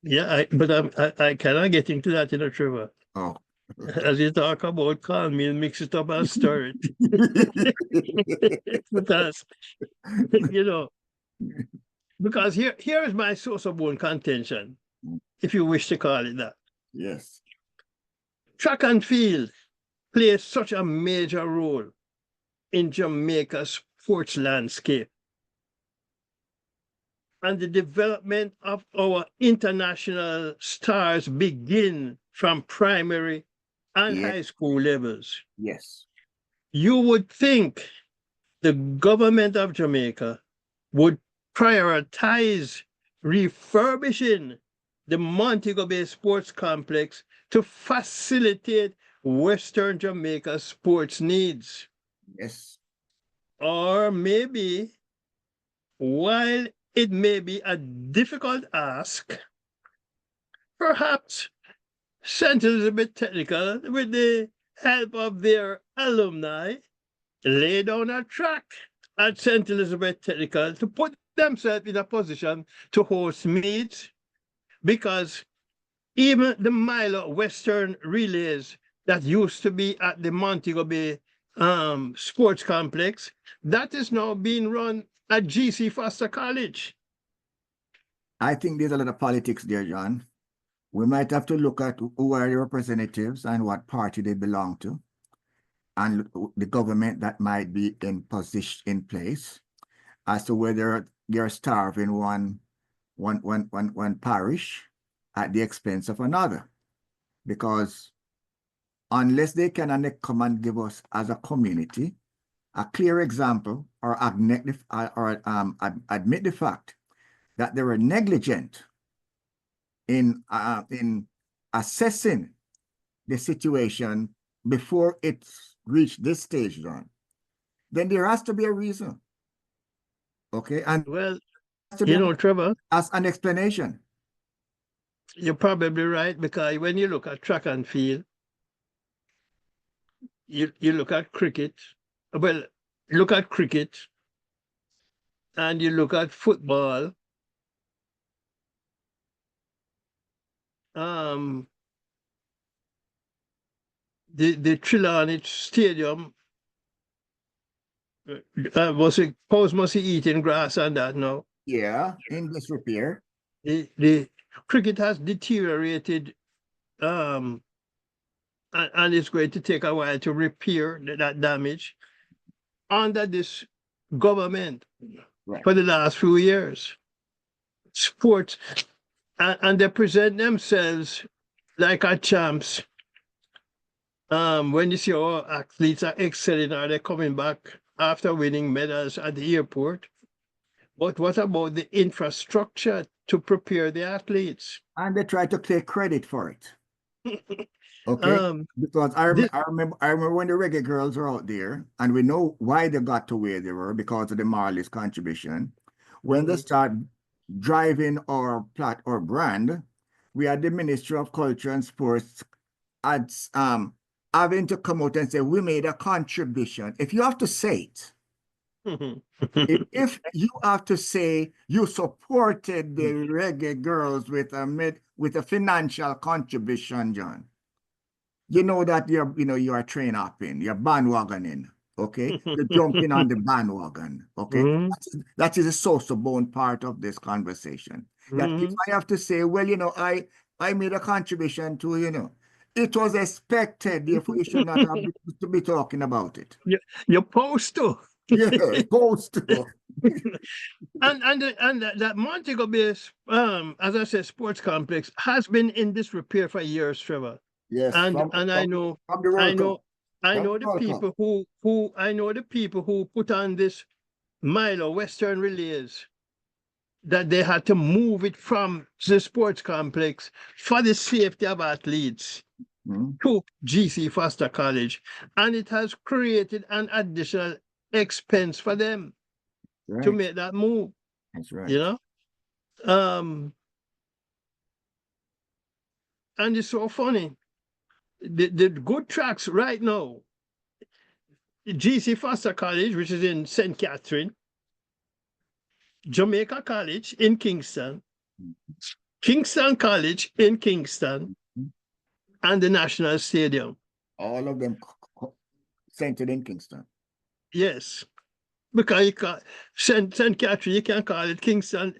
Yeah, but I cannot get into that in a Trevor. Oh. As you talk about calm meal, mix it up and stir it. Because, because here is my SosoBone contention, if you wish to call it that. Yes. Track and field plays such a major role in Jamaica's sports landscape. And the development of our international stars begin from primary and high school levels. Yes. You would think the government of Jamaica would prioritize refurbishing the Montego Bay Sports Complex to facilitate Western Jamaica sports needs. Yes. Or maybe, while it may be a difficult ask, perhaps St. Elizabeth Technical, with the help of their alumni, lay down a track at St. Elizabeth Technical to put themselves in a position to host meets, because even the Milo Western relays that used to be at the Montego Bay sports complex that is now being run at GC Foster College. I think there's a lot of politics there, John. We might have to look at who are the representatives and what party they belong to, and the government that might be in position in place as to whether they're starving one parish at the expense of another. Because unless they can come and give us as a community a clear example or admit the fact that they were negligent in assessing the situation before it reached this stage, John, then there has to be a reason. Okay, and well, to be Trevor, as an explanation. You're probably right, because when you look at track and field, you look at cricket. Well, look at cricket, and you look at football. The Trelawney Stadium was it Cows must be eating grass and that now. Yeah, in disrepair. The cricket has deteriorated, and it's going to take a while to repair that damage under this government for the last few years. Sports, and they present themselves like our champs. When you see our athletes are excelling, are they coming back after winning medals at the airport? But what about the infrastructure to prepare the athletes? And they try to take credit for it. Okay, because I remember when the reggae girls were out there, and we know why they got to where they were, because of the Marley's contribution. When they start driving our brand, we had the Ministry of Culture and Sports having to come out and say, we made a contribution. If you have to say it, if you have to say you supported the reggae girls with a financial contribution, John, you know that you are train hopping, you're bandwagoning, okay? You're jumping on the bandwagon, okay? That is a SosoBone part of this conversation. That if I have to say, well, I made a contribution to, it was expected, therefore you should not have to be talking about it. You're supposed to. Yeah, supposed to. and that Montego Bay, as I said, sports complex has been in disrepair for years, Trevor. Yes, I know the people who put on this Milo Western Relays, that they had to move it from the sports complex for the safety of athletes to GC Foster College, and it has created an additional expense for them to make that move. That's right. And it's so funny. The good tracks right now, GC Foster College, which is in St. Catherine, Jamaica College in Kingston, Kingston College in Kingston, and the National Stadium. All of them centered in Kingston. Yes, because you can't, St. Catherine, you can call it Kingston,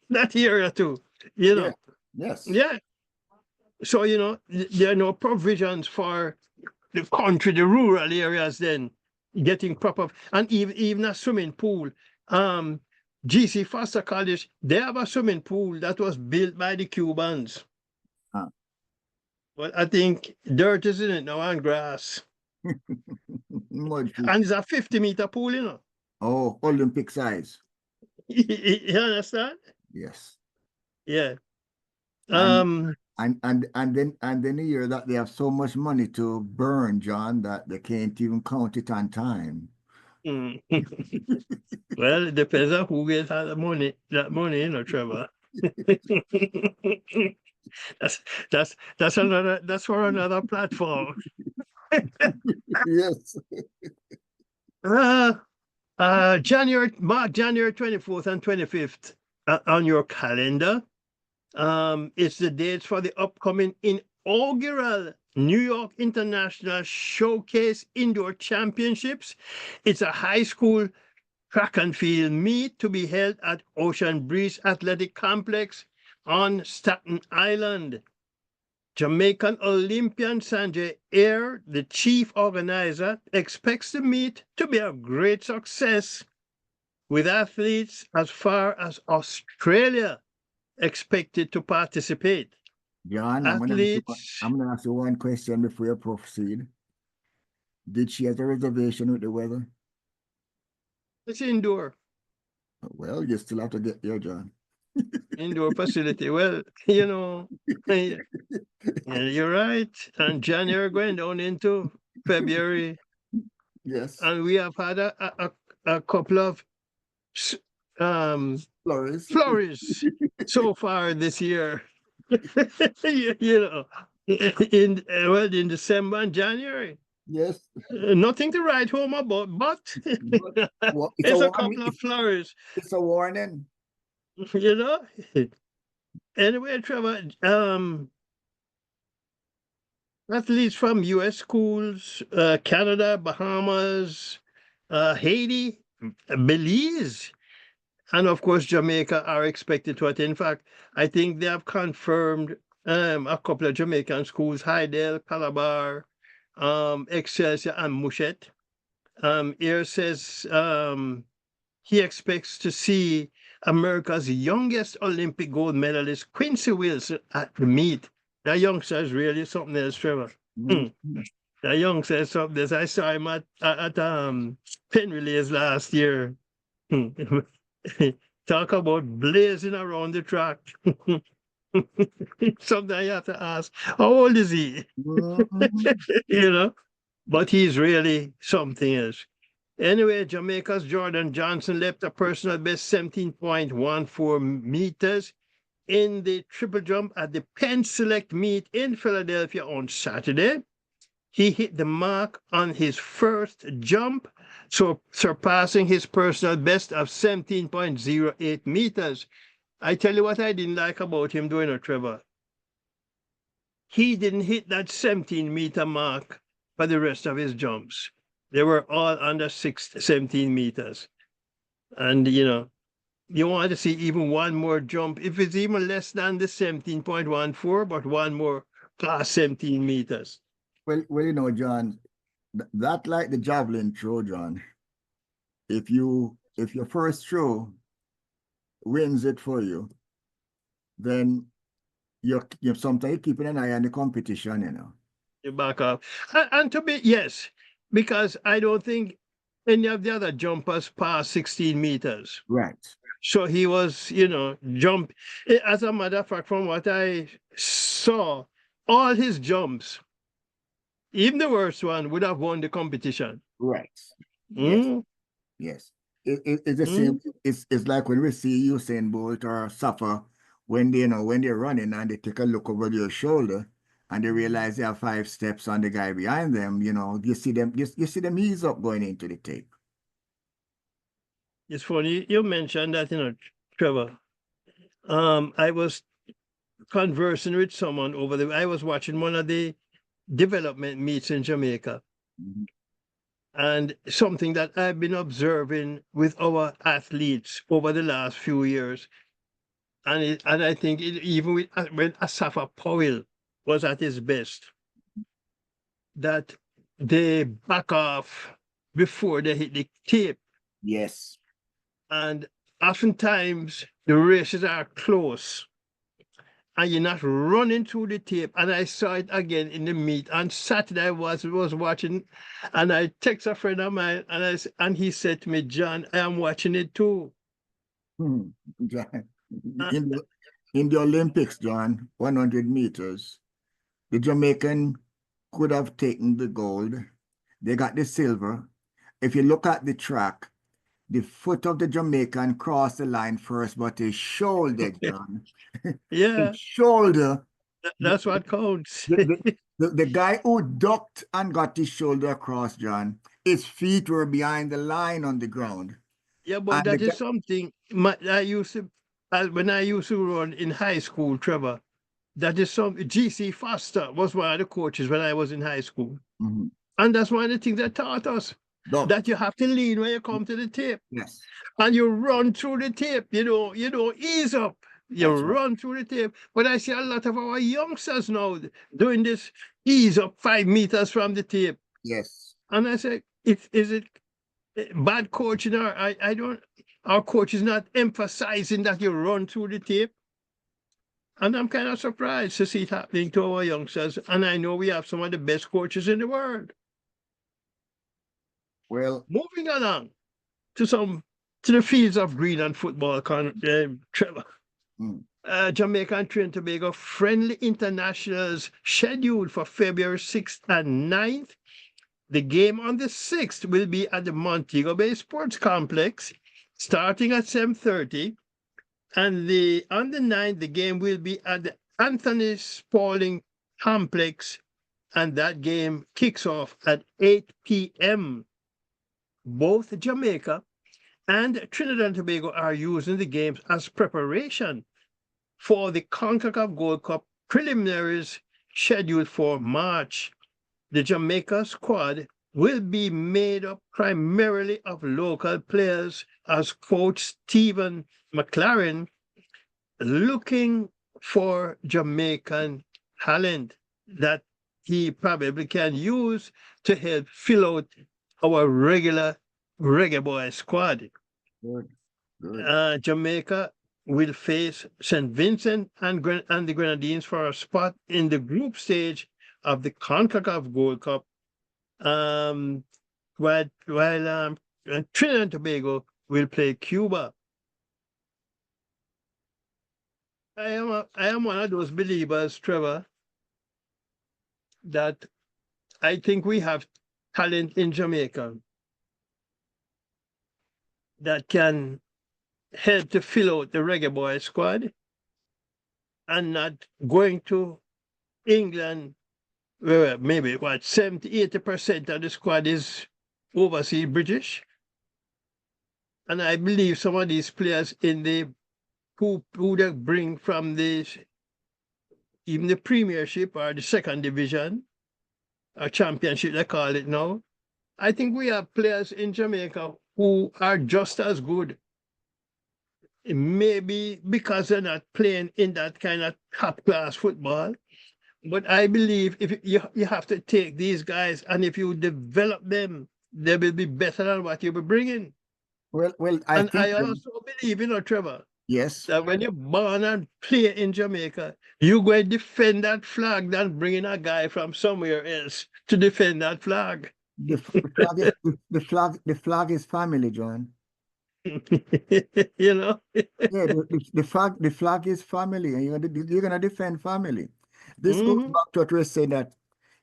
that area too, Yeah. Yes. Yeah. So, there are no provisions for the country, the rural areas then getting proper, and even a swimming pool. GC Foster College, they have a swimming pool that was built by the Cubans. But I think dirt is in it now and grass. And it's a 50-meter pool, Oh, Olympic size. You understand? Yes. Yeah. And then you hear that they have so much money to burn, John, that they can't even count it on time. Well, it depends on who gets that money, Trevor. That's for another platform. Yes. January 24th and 25th on your calendar. It's the dates for the upcoming inaugural New York International Showcase Indoor Championships. It's a high school track and field meet to be held at Ocean Breeze Athletic Complex on Staten Island. Jamaican Olympian Sanjay Ayer, the chief organizer, expects the meet to be a great success, with athletes as far as Australia expected to participate. John, Athletes, I'm gonna ask you one question before you proceed. Did she have a reservation with the weather? it's indoor, Well, you still have to get there, John. indoor facility. Well, yeah, you're right. And January going down into February, Yes. and we have had a couple of s- um, Flores. flurries so far this year. you know, in December and January. Yes. Nothing to write home about, but But, well, it's a couple of flurries, it's a warning. you know. Anyway, Trevor, athletes from U.S. schools, Canada, Bahamas, Haiti, Belize, and of course Jamaica are expected to attend. In fact, I think they have confirmed a couple of Jamaican schools: Hydel, Calabar, Excelsior, and Mushet. Air says he expects to see America's youngest Olympic gold medalist, Quincy Wilson, at the meet. That youngster is really something else, Trevor. Mhm. That youngster is something else. I saw him at Penn Relays last year. Talk about blazing around the track. Sometimes you have to ask, how old is he? Mhm. But he's really something else. Anyway, Jamaica's Jordan Johnson left a personal best 17.14 meters in the triple jump at the Penn Select meet in Philadelphia on Saturday. He hit the mark on his first jump, so surpassing his personal best of 17.08 meters. I tell you what I didn't like about him doing it, Trevor. He didn't hit that 17-meter mark for the rest of his jumps. They were all under 17 meters. And, you want to see even one more jump, if it's even less than the 17.14, but one more past 17 meters. Well, John, that like the javelin throw, John. If your first throw wins it for you, then you're sometimes keeping an eye on the competition. You back up. And to be, yes, because I don't think any of the other jumpers passed 16 meters. Right. So he was, jump. As a matter of fact, from what I saw, all his jumps, even the worst one, would have won the competition. Right. Yes. Mm, Yes. It's the mm. same. It's like when we see Usain Bolt or Safa when when they're running and they take a look over their shoulder and they realize they have 5 steps on the guy behind them, you see them you see them ease up going into the tape. It's funny you mentioned that, Trevor. I was conversing with someone I was watching one of the development meets in Jamaica. Mhm. And something that I've been observing with our athletes over the last few years, and I think even when Asafa Powell was at his best, that they back off before they hit the tape. Yes. And oftentimes the races are close and you're not running through the tape. And I saw it again in the meet. On Saturday, I was watching, and I text a friend of mine, and he said to me, "John, I am watching it too." Mhm. John, Uh, in the Olympics, John, 100 meters, the Jamaican could have taken the gold. They got the silver. If you look at the track, the foot of the Jamaican crossed the line first, but his shoulder, John, his yeah, shoulder, the, that's what counts. the guy who ducked and got his shoulder across, John, his feet were behind the line on the ground. Yeah, but And that is something I used to, when I used to run in high school, Trevor. That is some GC Foster was one of the coaches when I was in high school. Mhm. And that's one of the things they taught us, No. that you have to lean when you come to the tape. Yes. And you run through the tape. You don't ease up. You That's right. run through the tape. But I see a lot of our youngsters now doing this ease up 5 meters from the tape. Yes. And I say, is it bad coaching? Or I don't, our coach is not emphasizing that you run through the tape. And I'm kind of surprised to see it happening to our youngsters. And I know we have some of the best coaches in the world. Well, Moving along to the fields of green and football, Trevor. mm, Jamaica and Trinidad and Tobago friendly internationals scheduled for February 6th and 9th. The game on the 6th will be at the Montego Bay Sports Complex, starting at 7:30. And on the 9th, the game will be at the Anthony Spaulding Complex, and that game kicks off at 8 p.m. Both Jamaica and Trinidad and Tobago are using the games as preparation for the CONCACAF Gold Cup preliminaries scheduled for March. The Jamaica squad will be made up primarily of local players, as Coach Stephen McLaren looking for Jamaican talent that he probably can use to help fill out our regular Reggae Boy squad. good. Good. Jamaica will face St. Vincent and the Grenadines for a spot in the group stage of the CONCACAF Gold Cup, while Trinidad and Tobago will play Cuba. I am one of those believers, Trevor, that I think we have talent in Jamaica that can help to fill out the Reggae Boy squad, and not going to England where maybe 70-80% of the squad is overseas British. And I believe some of these players in the who they bring from even the Premiership or the second division or championship they call it now. I think we have players in Jamaica who are just as good. Maybe because they're not playing in that kind of top class football. But I believe if you have to take these guys, and if you develop them, they will be better than what you be bringing. Well, And I also believe, Trevor, yes. that when you're born and play in Jamaica, you go and defend that flag than bringing a guy from somewhere else to defend that flag. The flag is family, John. You know? Yeah, the flag is family, and you're gonna defend family. This goes Mhm. back to what we're saying, that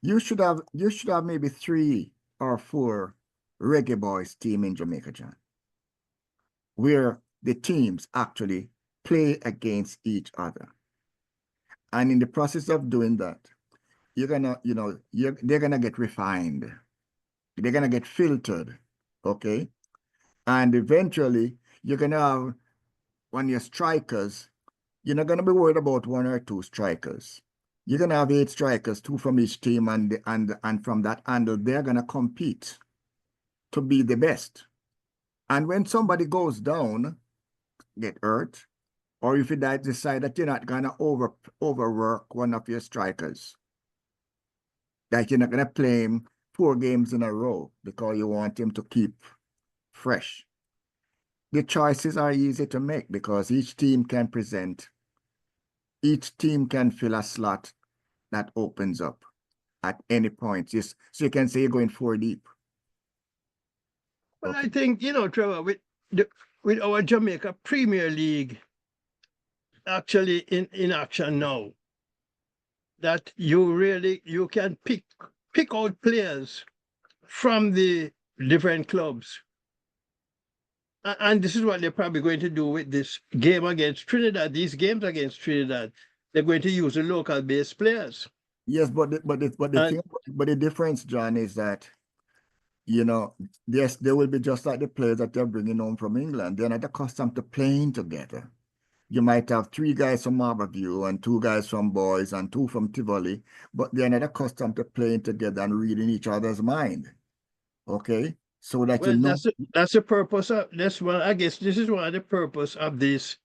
you should have maybe 3 or 4 Reggae Boys team in Jamaica, John, where the teams actually play against each other. And in the process of doing that, you're gonna, they're gonna get refined. They're gonna get filtered, okay? And eventually, you're gonna have, when you're strikers, you're not gonna be worried about 1 or 2 strikers. You're gonna have 8 strikers, 2 from each team, and from that angle, they're gonna compete to be the best. And when somebody goes down, get hurt, or if you decide that you're not gonna overwork one of your strikers, that you're not gonna play him 4 games in a row because you want him to keep fresh. The choices are easy to make because each team can fill a slot that opens up at any point. Yes, so you can say you're going 4 deep. But Okay. I think, Trevor, with our Jamaica Premier League actually in action now, that you can pick out players from the different clubs. And this is what they're probably going to do with this game against Trinidad. These games against Trinidad, they're going to use the local based players. Yes, but the difference, John, is that yes, they will be just like the players that they're bringing home from England. They're not accustomed to playing together. you might have 3 guys from Harborview and 2 guys from Boys and 2 from Tivoli, but they're not accustomed to playing together and reading each other's mind. Okay, so that you Well, know. that's the purpose of this one. I guess this is one of the purpose of this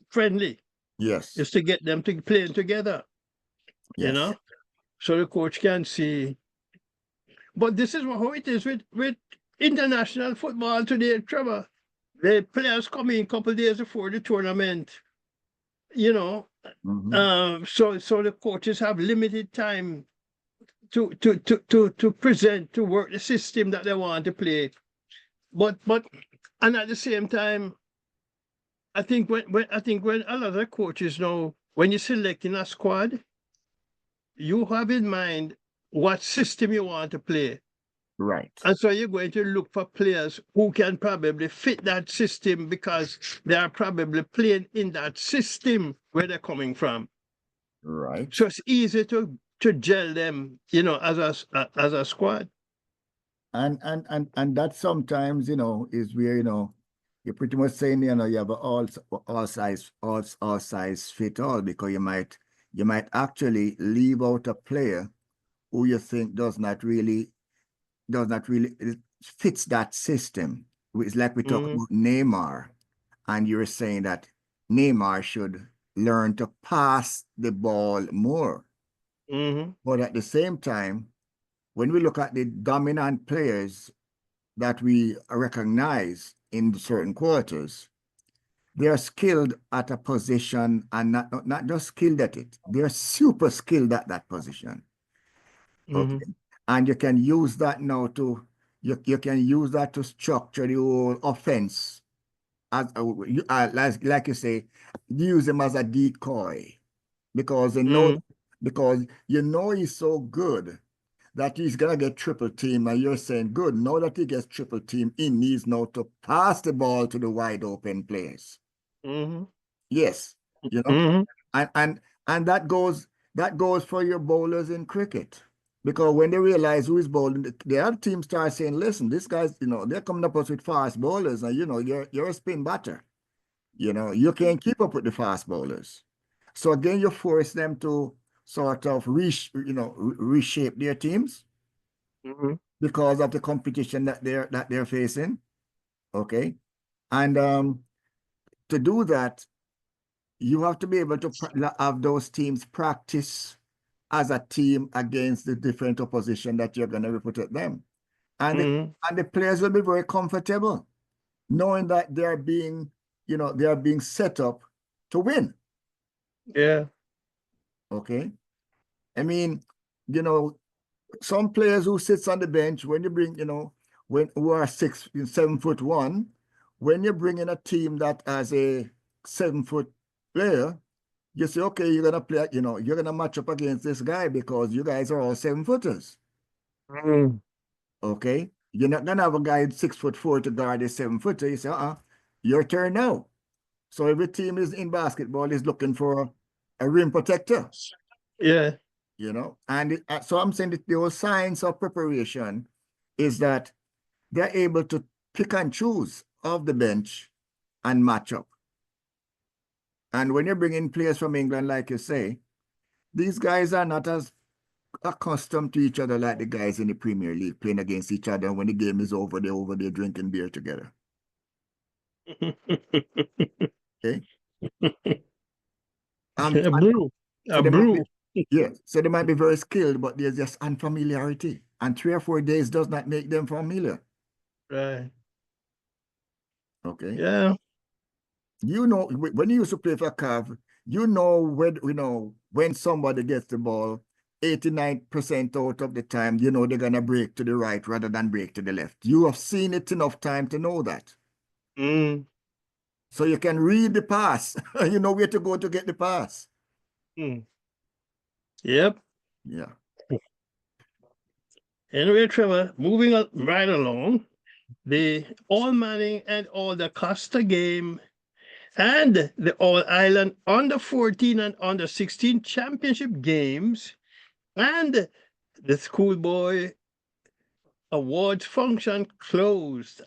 friendly, Yes, is to get them to playing together, you yes, know, so the coach can see. But this is how it is with international football today, Trevor. The players come in a couple of days before the tournament, you know. mhm, So the coaches have limited time to present, to work the system that they want to play. But and at the same time, I think when a lot of coaches know, when you're selecting a squad, you have in mind what system you want to play. right, And so you're going to look for players who can probably fit that system because they are probably playing in that system where they're coming from. right. So it's easy to gel them, as a squad. And that sometimes, is where, you're pretty much saying, you have a all size fit all, because you might actually leave out a player who you think does not really it fits that system. It's like we talk Mm-hmm. about Neymar, and you're saying that Neymar should learn to pass the ball more. Mm-hmm. But at the same time, when we look at the dominant players that we recognize in certain quarters, they're skilled at a position, and not just skilled at it, they're super skilled at that position. Mm-hmm. Okay. And you can use that now you can use that to structure the whole offense. As like you say, use him as a decoy, because Mm-hmm. he's so good that he's gonna get triple team, and you're saying, good, now that he gets triple team, he needs now to pass the ball to the wide open players. Mm-hmm. Yes, you know, Mm-hmm. and that goes for your bowlers in cricket. Because when they realize who is bowling, the other team starts saying, listen, these guys, they're coming up with fast bowlers, and you're a spin batter. You can't keep up with the fast bowlers. So again, you force them to sort of reshape their teams Mm-hmm. because of the competition that they're facing. Okay. And to do that, you have to be able to have those teams practice as a team against the different opposition that you're going to report at them. And the, Mm-hmm. and the players will be very comfortable knowing that they are being set up to win. Yeah. Okay. I mean, you know, some players who sits on the bench, when you bring, who are 7'1", when you bring in a team that has a 7-foot player, you say, okay, you're gonna play, you're gonna match up against this guy because you guys are all 7-footers. Mm-hmm. Okay. You're not gonna have a guy 6'4" to guard a 7-footer. You say, your turn now. So every team is in basketball is looking for a rim protector. Yeah. And so I'm saying that the whole science of preparation is that they're able to pick and choose off the bench and match up. And when you bring in players from England, like you say, these guys are not as accustomed to each other like the guys in the Premier League playing against each other. When the game is over, they're over there drinking beer together. Okay. Um, A brew. so A they might be, brew. yeah, so they might be very skilled, but there's just unfamiliarity. And 3 or 4 days does not make them familiar. Right. Okay. Yeah. When you used to play for Cav, when somebody gets the ball 89% out of the time, they're gonna break to the right rather than break to the left. You have seen it enough time to know that. Mm. So you can read the pass. You know where to go to get the pass. Mm. Yep. Yeah. Anyway, Trevor, moving right along, the All Manning and All the Costa game and the All Island under 14 and under 16 championship games and the schoolboy awards function closed.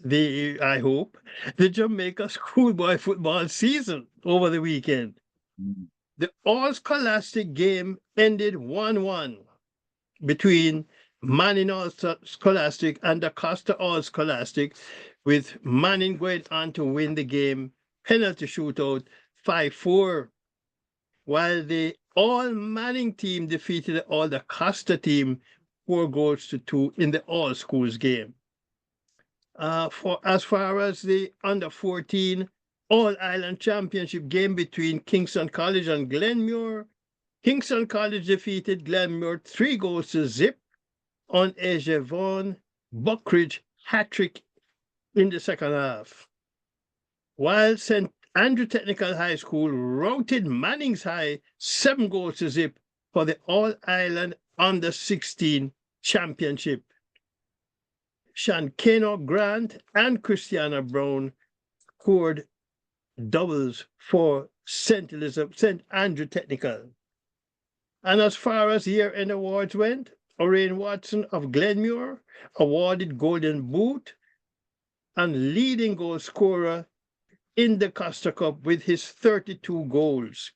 I hope, the Jamaica schoolboy football season over the weekend. Mm. The all-scholastic game ended 1-1 between Manning All-Scholastic and the Costa All-Scholastic, with Manning going on to win the game penalty shootout 5-4, while the all-Manning team defeated the all the Costa team 4-2 in the all-schools game. For as far as the under 14 All Island Championship game between Kingston College and Glenmuir, Kingston College defeated Glenmuir 3-0 on a Javon Buckridge hat trick in the second half, while St. Andrew Technical High School routed Manning's High 7-0 for the All Island under 16 championship. Shankeno Grant and Christiana Brown scored doubles for St. Andrew Technical. And as far as year-end awards went, Orain Watson of Glenmuir awarded Golden Boot and leading goal scorer in the Costa Cup with his 32 goals.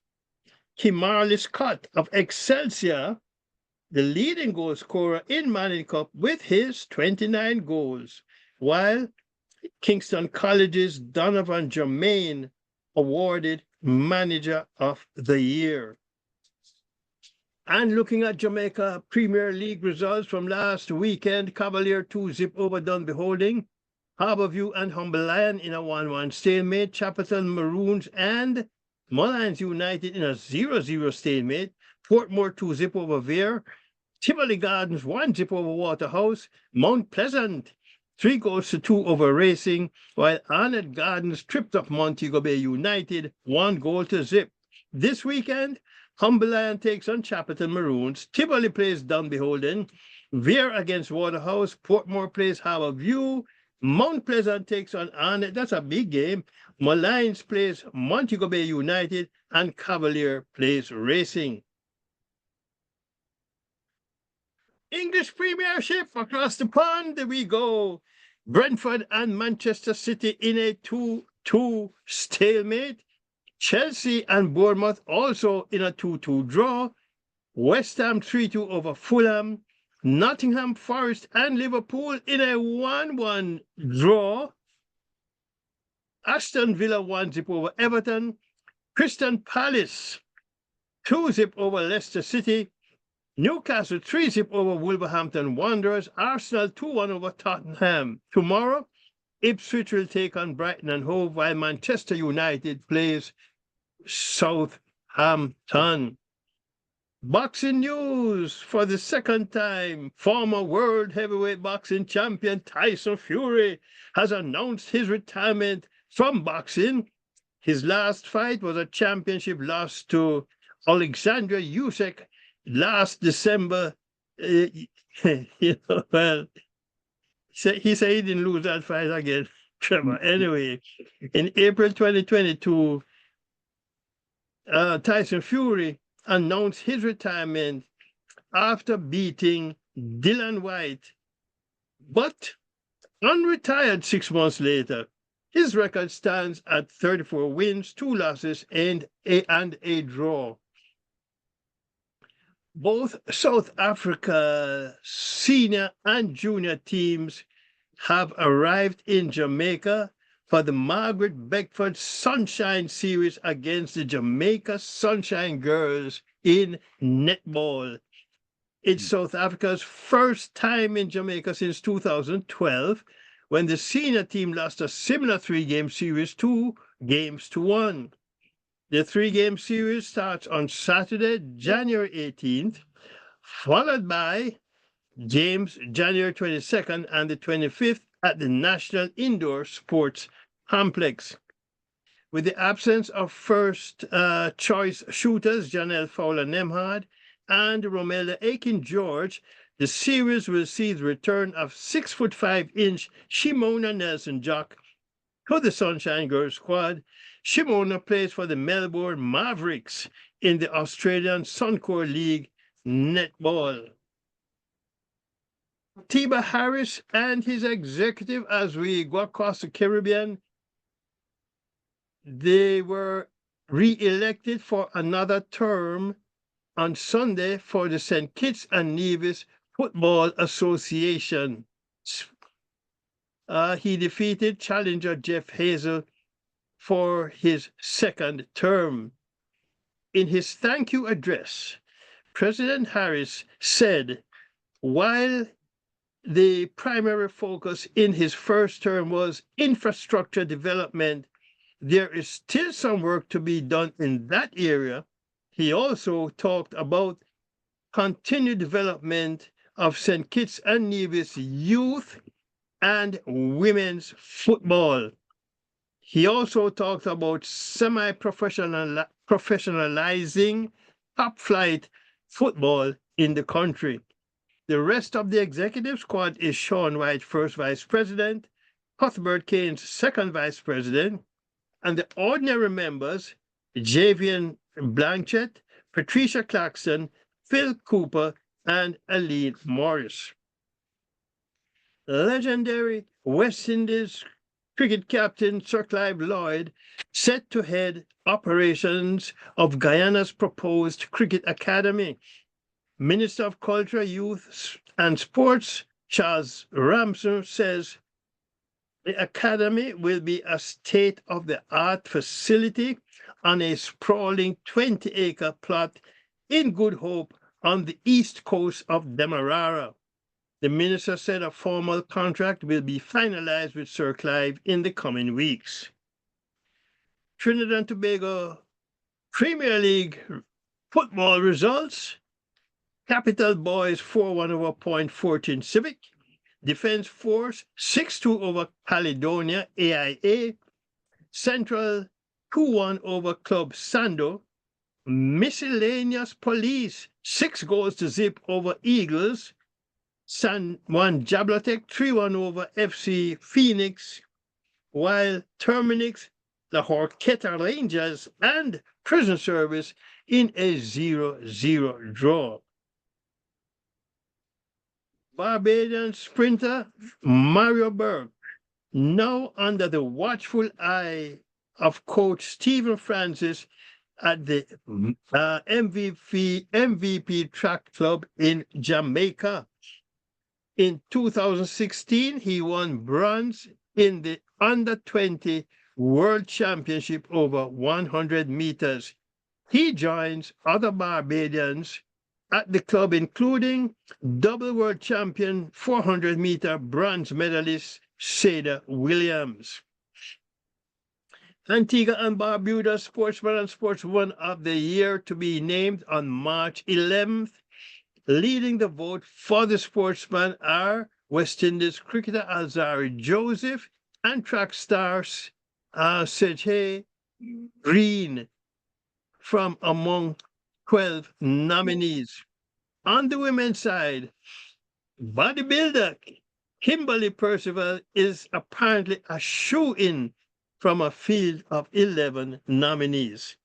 Kimberly Scott of Excelsior, the leading goal scorer in Manning Cup with his 29 goals, while Kingston College's Donovan Germain awarded Manager of the Year. And looking at Jamaica Premier League results from last weekend, Cavalier 2-0 over Dunby Holding, Harbourview and Humble Lion in a 1-1 stalemate, Chapelton Maroons and Mullines United in a 0-0 stalemate, Portmore 2-0 over Vere, Tivoli Gardens 1-0 over Waterhouse, Mount Pleasant 3-2 over Racing, while Arnett Gardens tripped up Montego Bay United 1-0. This weekend, Humble Lion takes on Chapelton Maroons, Tivoli plays Dunby Holden, Vere against Waterhouse, Portmore plays Harbourview, Mount Pleasant takes on Arnett, that's a big game, Mullines plays Montego Bay United, and Cavalier plays Racing. English Premiership across the pond, there we go. Brentford and Manchester City in a 2-2 stalemate. Chelsea and Bournemouth also in a 2-2 draw. West Ham 3-2 over Fulham. Nottingham Forest and Liverpool in a 1-1 draw. Aston Villa 1-0 over Everton. Crystal Palace 2-0 over Leicester City. Newcastle 3-0 over Wolverhampton Wanderers. Arsenal 2-1 over Tottenham. Tomorrow, Ipswich will take on Brighton and Hove, while Manchester United plays Southampton. Boxing news for the second time. Former world heavyweight boxing champion Tyson Fury has announced his retirement from boxing. His last fight was a championship loss to Alexander Usyk last December. He said he didn't lose that fight again, Trevor. Anyway, in April 2022, Tyson Fury announced his retirement after beating Dylan White, but unretired 6 months later. His record stands at 34 wins, 2 losses, and a draw. Both South Africa senior and junior teams have arrived in Jamaica for the Margaret Beckford Sunshine Series against the Jamaica Sunshine Girls in netball. It's South Africa's first time in Jamaica since 2012, when the senior team lost a similar 3-game series 2-1. The 3-game series starts on Saturday, January 18th, followed by games January 22nd and the 25th at the National Indoor Sports Complex. With the absence of first choice shooters Janelle Fowler-Nemhard and Romelda Aiken-George, the series will see the return of 6'5" Shimona Nelson-Jock to the Sunshine Girls squad. Shimona plays for the Melbourne Mavericks in the Australian Suncorp League netball. Tiba Harris and his executive, as we go across the Caribbean, they were re-elected for another term on Sunday for the St. Kitts and Nevis Football Association. He defeated challenger Jeff Hazel for his second term. In his thank you address, President Harris said, while the primary focus in his first term was infrastructure development, there is still some work to be done in that area. He also talked about continued development of St. Kitts and Nevis youth and women's football. He also talked about professionalizing top flight football in the country. The rest of the executive squad is Sean White, first vice president, Cuthbert Keynes, second vice president, and the ordinary members, Javian Blanchett, Patricia Clarkson, Phil Cooper, and Aline Morris. Legendary West Indies cricket captain Sir Clive Lloyd set to head operations of Guyana's proposed cricket academy. Minister of Culture, Youth and Sports Charles Ramsden says the academy will be a state-of-the-art facility on a sprawling 20-acre plot in Good Hope on the east coast of Demerara. The minister said a formal contract will be finalized with Sir Clive in the coming weeks. Trinidad and Tobago Premier League football results. Capital Boys 4-1 over Point Fortune Civic. Defense Force 6-2 over Caledonia AIA. Central 2-1 over Club Sando. Miscellaneous Police 6-0 over Eagles. San Juan Jablotech 3-1 over FC Phoenix, while Terminix, the Horquetta Rangers, and Prison Service in a 0-0 draw. Barbadian sprinter Mario Berg, now under the watchful eye of coach Stephen Francis at the MVP Track Club in Jamaica. In 2016, he won bronze in the Under-20 World Championship over 100 meters. He joins other Barbadians at the club, including double world champion 400-meter bronze medalist Sada Williams. Antigua and Barbuda Sportsman and Sportswoman of the Year to be named on March 11th. Leading the vote for the sportsman are West Indies cricketer Alzari Joseph and track stars Sergey Green from among 12 nominees. On the women's side, bodybuilder Kimberly Percival is apparently a shoe-in from a field of 11 nominees.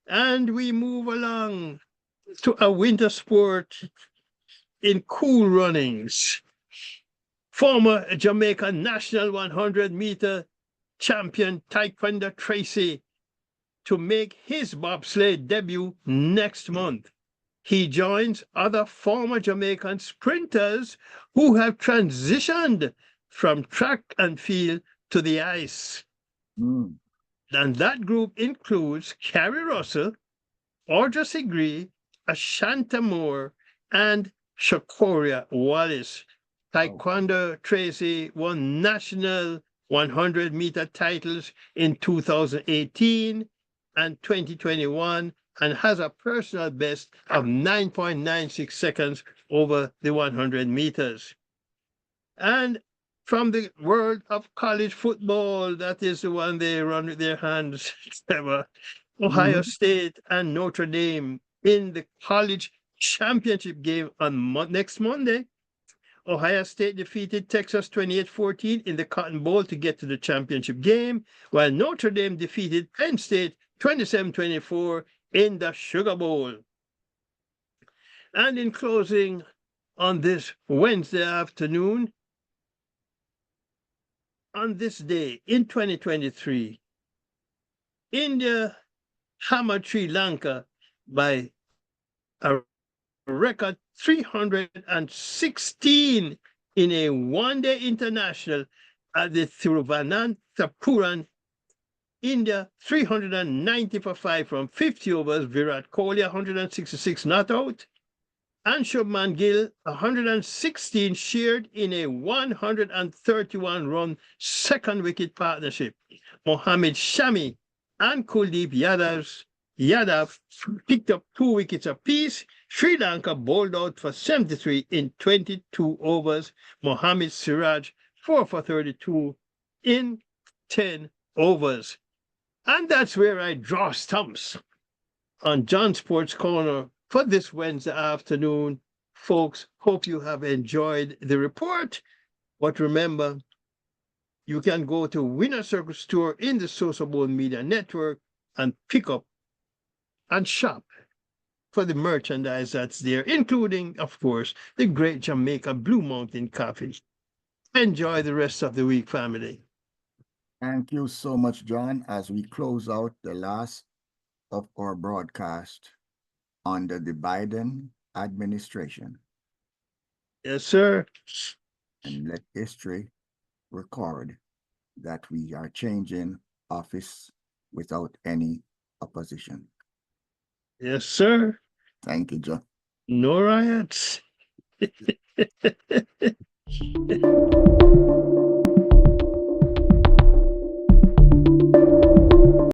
And we move along to a winter sport in cool runnings. Former Jamaica national 100-meter champion Taekwondo Tracy to make his bobsleigh debut next month. He joins other former Jamaican sprinters who have transitioned from track and field to the ice. And that group includes Carrie Russell, Audra Sigree, Ashanta Moore, and Shakoria Wallace. Taekwondo Tracy won national 100-meter titles in 2018 and 2021 and has a personal best of 9.96 seconds over the 100 meters. And from the world of college football, that is the one they run with their hands, Ohio State and Notre Dame in the college championship game on next Monday. Ohio State defeated Texas 28-14 in the Cotton Bowl to get to the championship game, while Notre Dame defeated Penn State 27-24 in the Sugar Bowl. And in closing, on this Wednesday afternoon. On this day in 2023, India hammered Sri Lanka by a record 316 in a one-day international at the Thiruvananthapuram. India 390 for 5 from 50 overs. Virat Kohli 166 not out. And Shubman Gill 116 shared in a 131-run second wicket partnership. Mohammad Shami and Kuldeep Yadav picked up 2 wickets apiece. Sri Lanka bowled out for 73 in 22 overs. Mohammad Siraj 4 for 32 in 10 overs. And that's where I draw stumps on John Sports Corner for this Wednesday afternoon. Folks, hope you have enjoyed the report. But remember, you can go to Winner Circle Store in the SosoBone Media Network and pick up and shop for the merchandise that's there, including, of course, the great Jamaica Blue Mountain Coffee. Enjoy the rest of the week, family. Thank you so much, John, as we close out the last of our broadcast under the Biden administration. Yes, sir. And let history record that we are changing office without any opposition. Yes, sir. Thank you, John. No riots.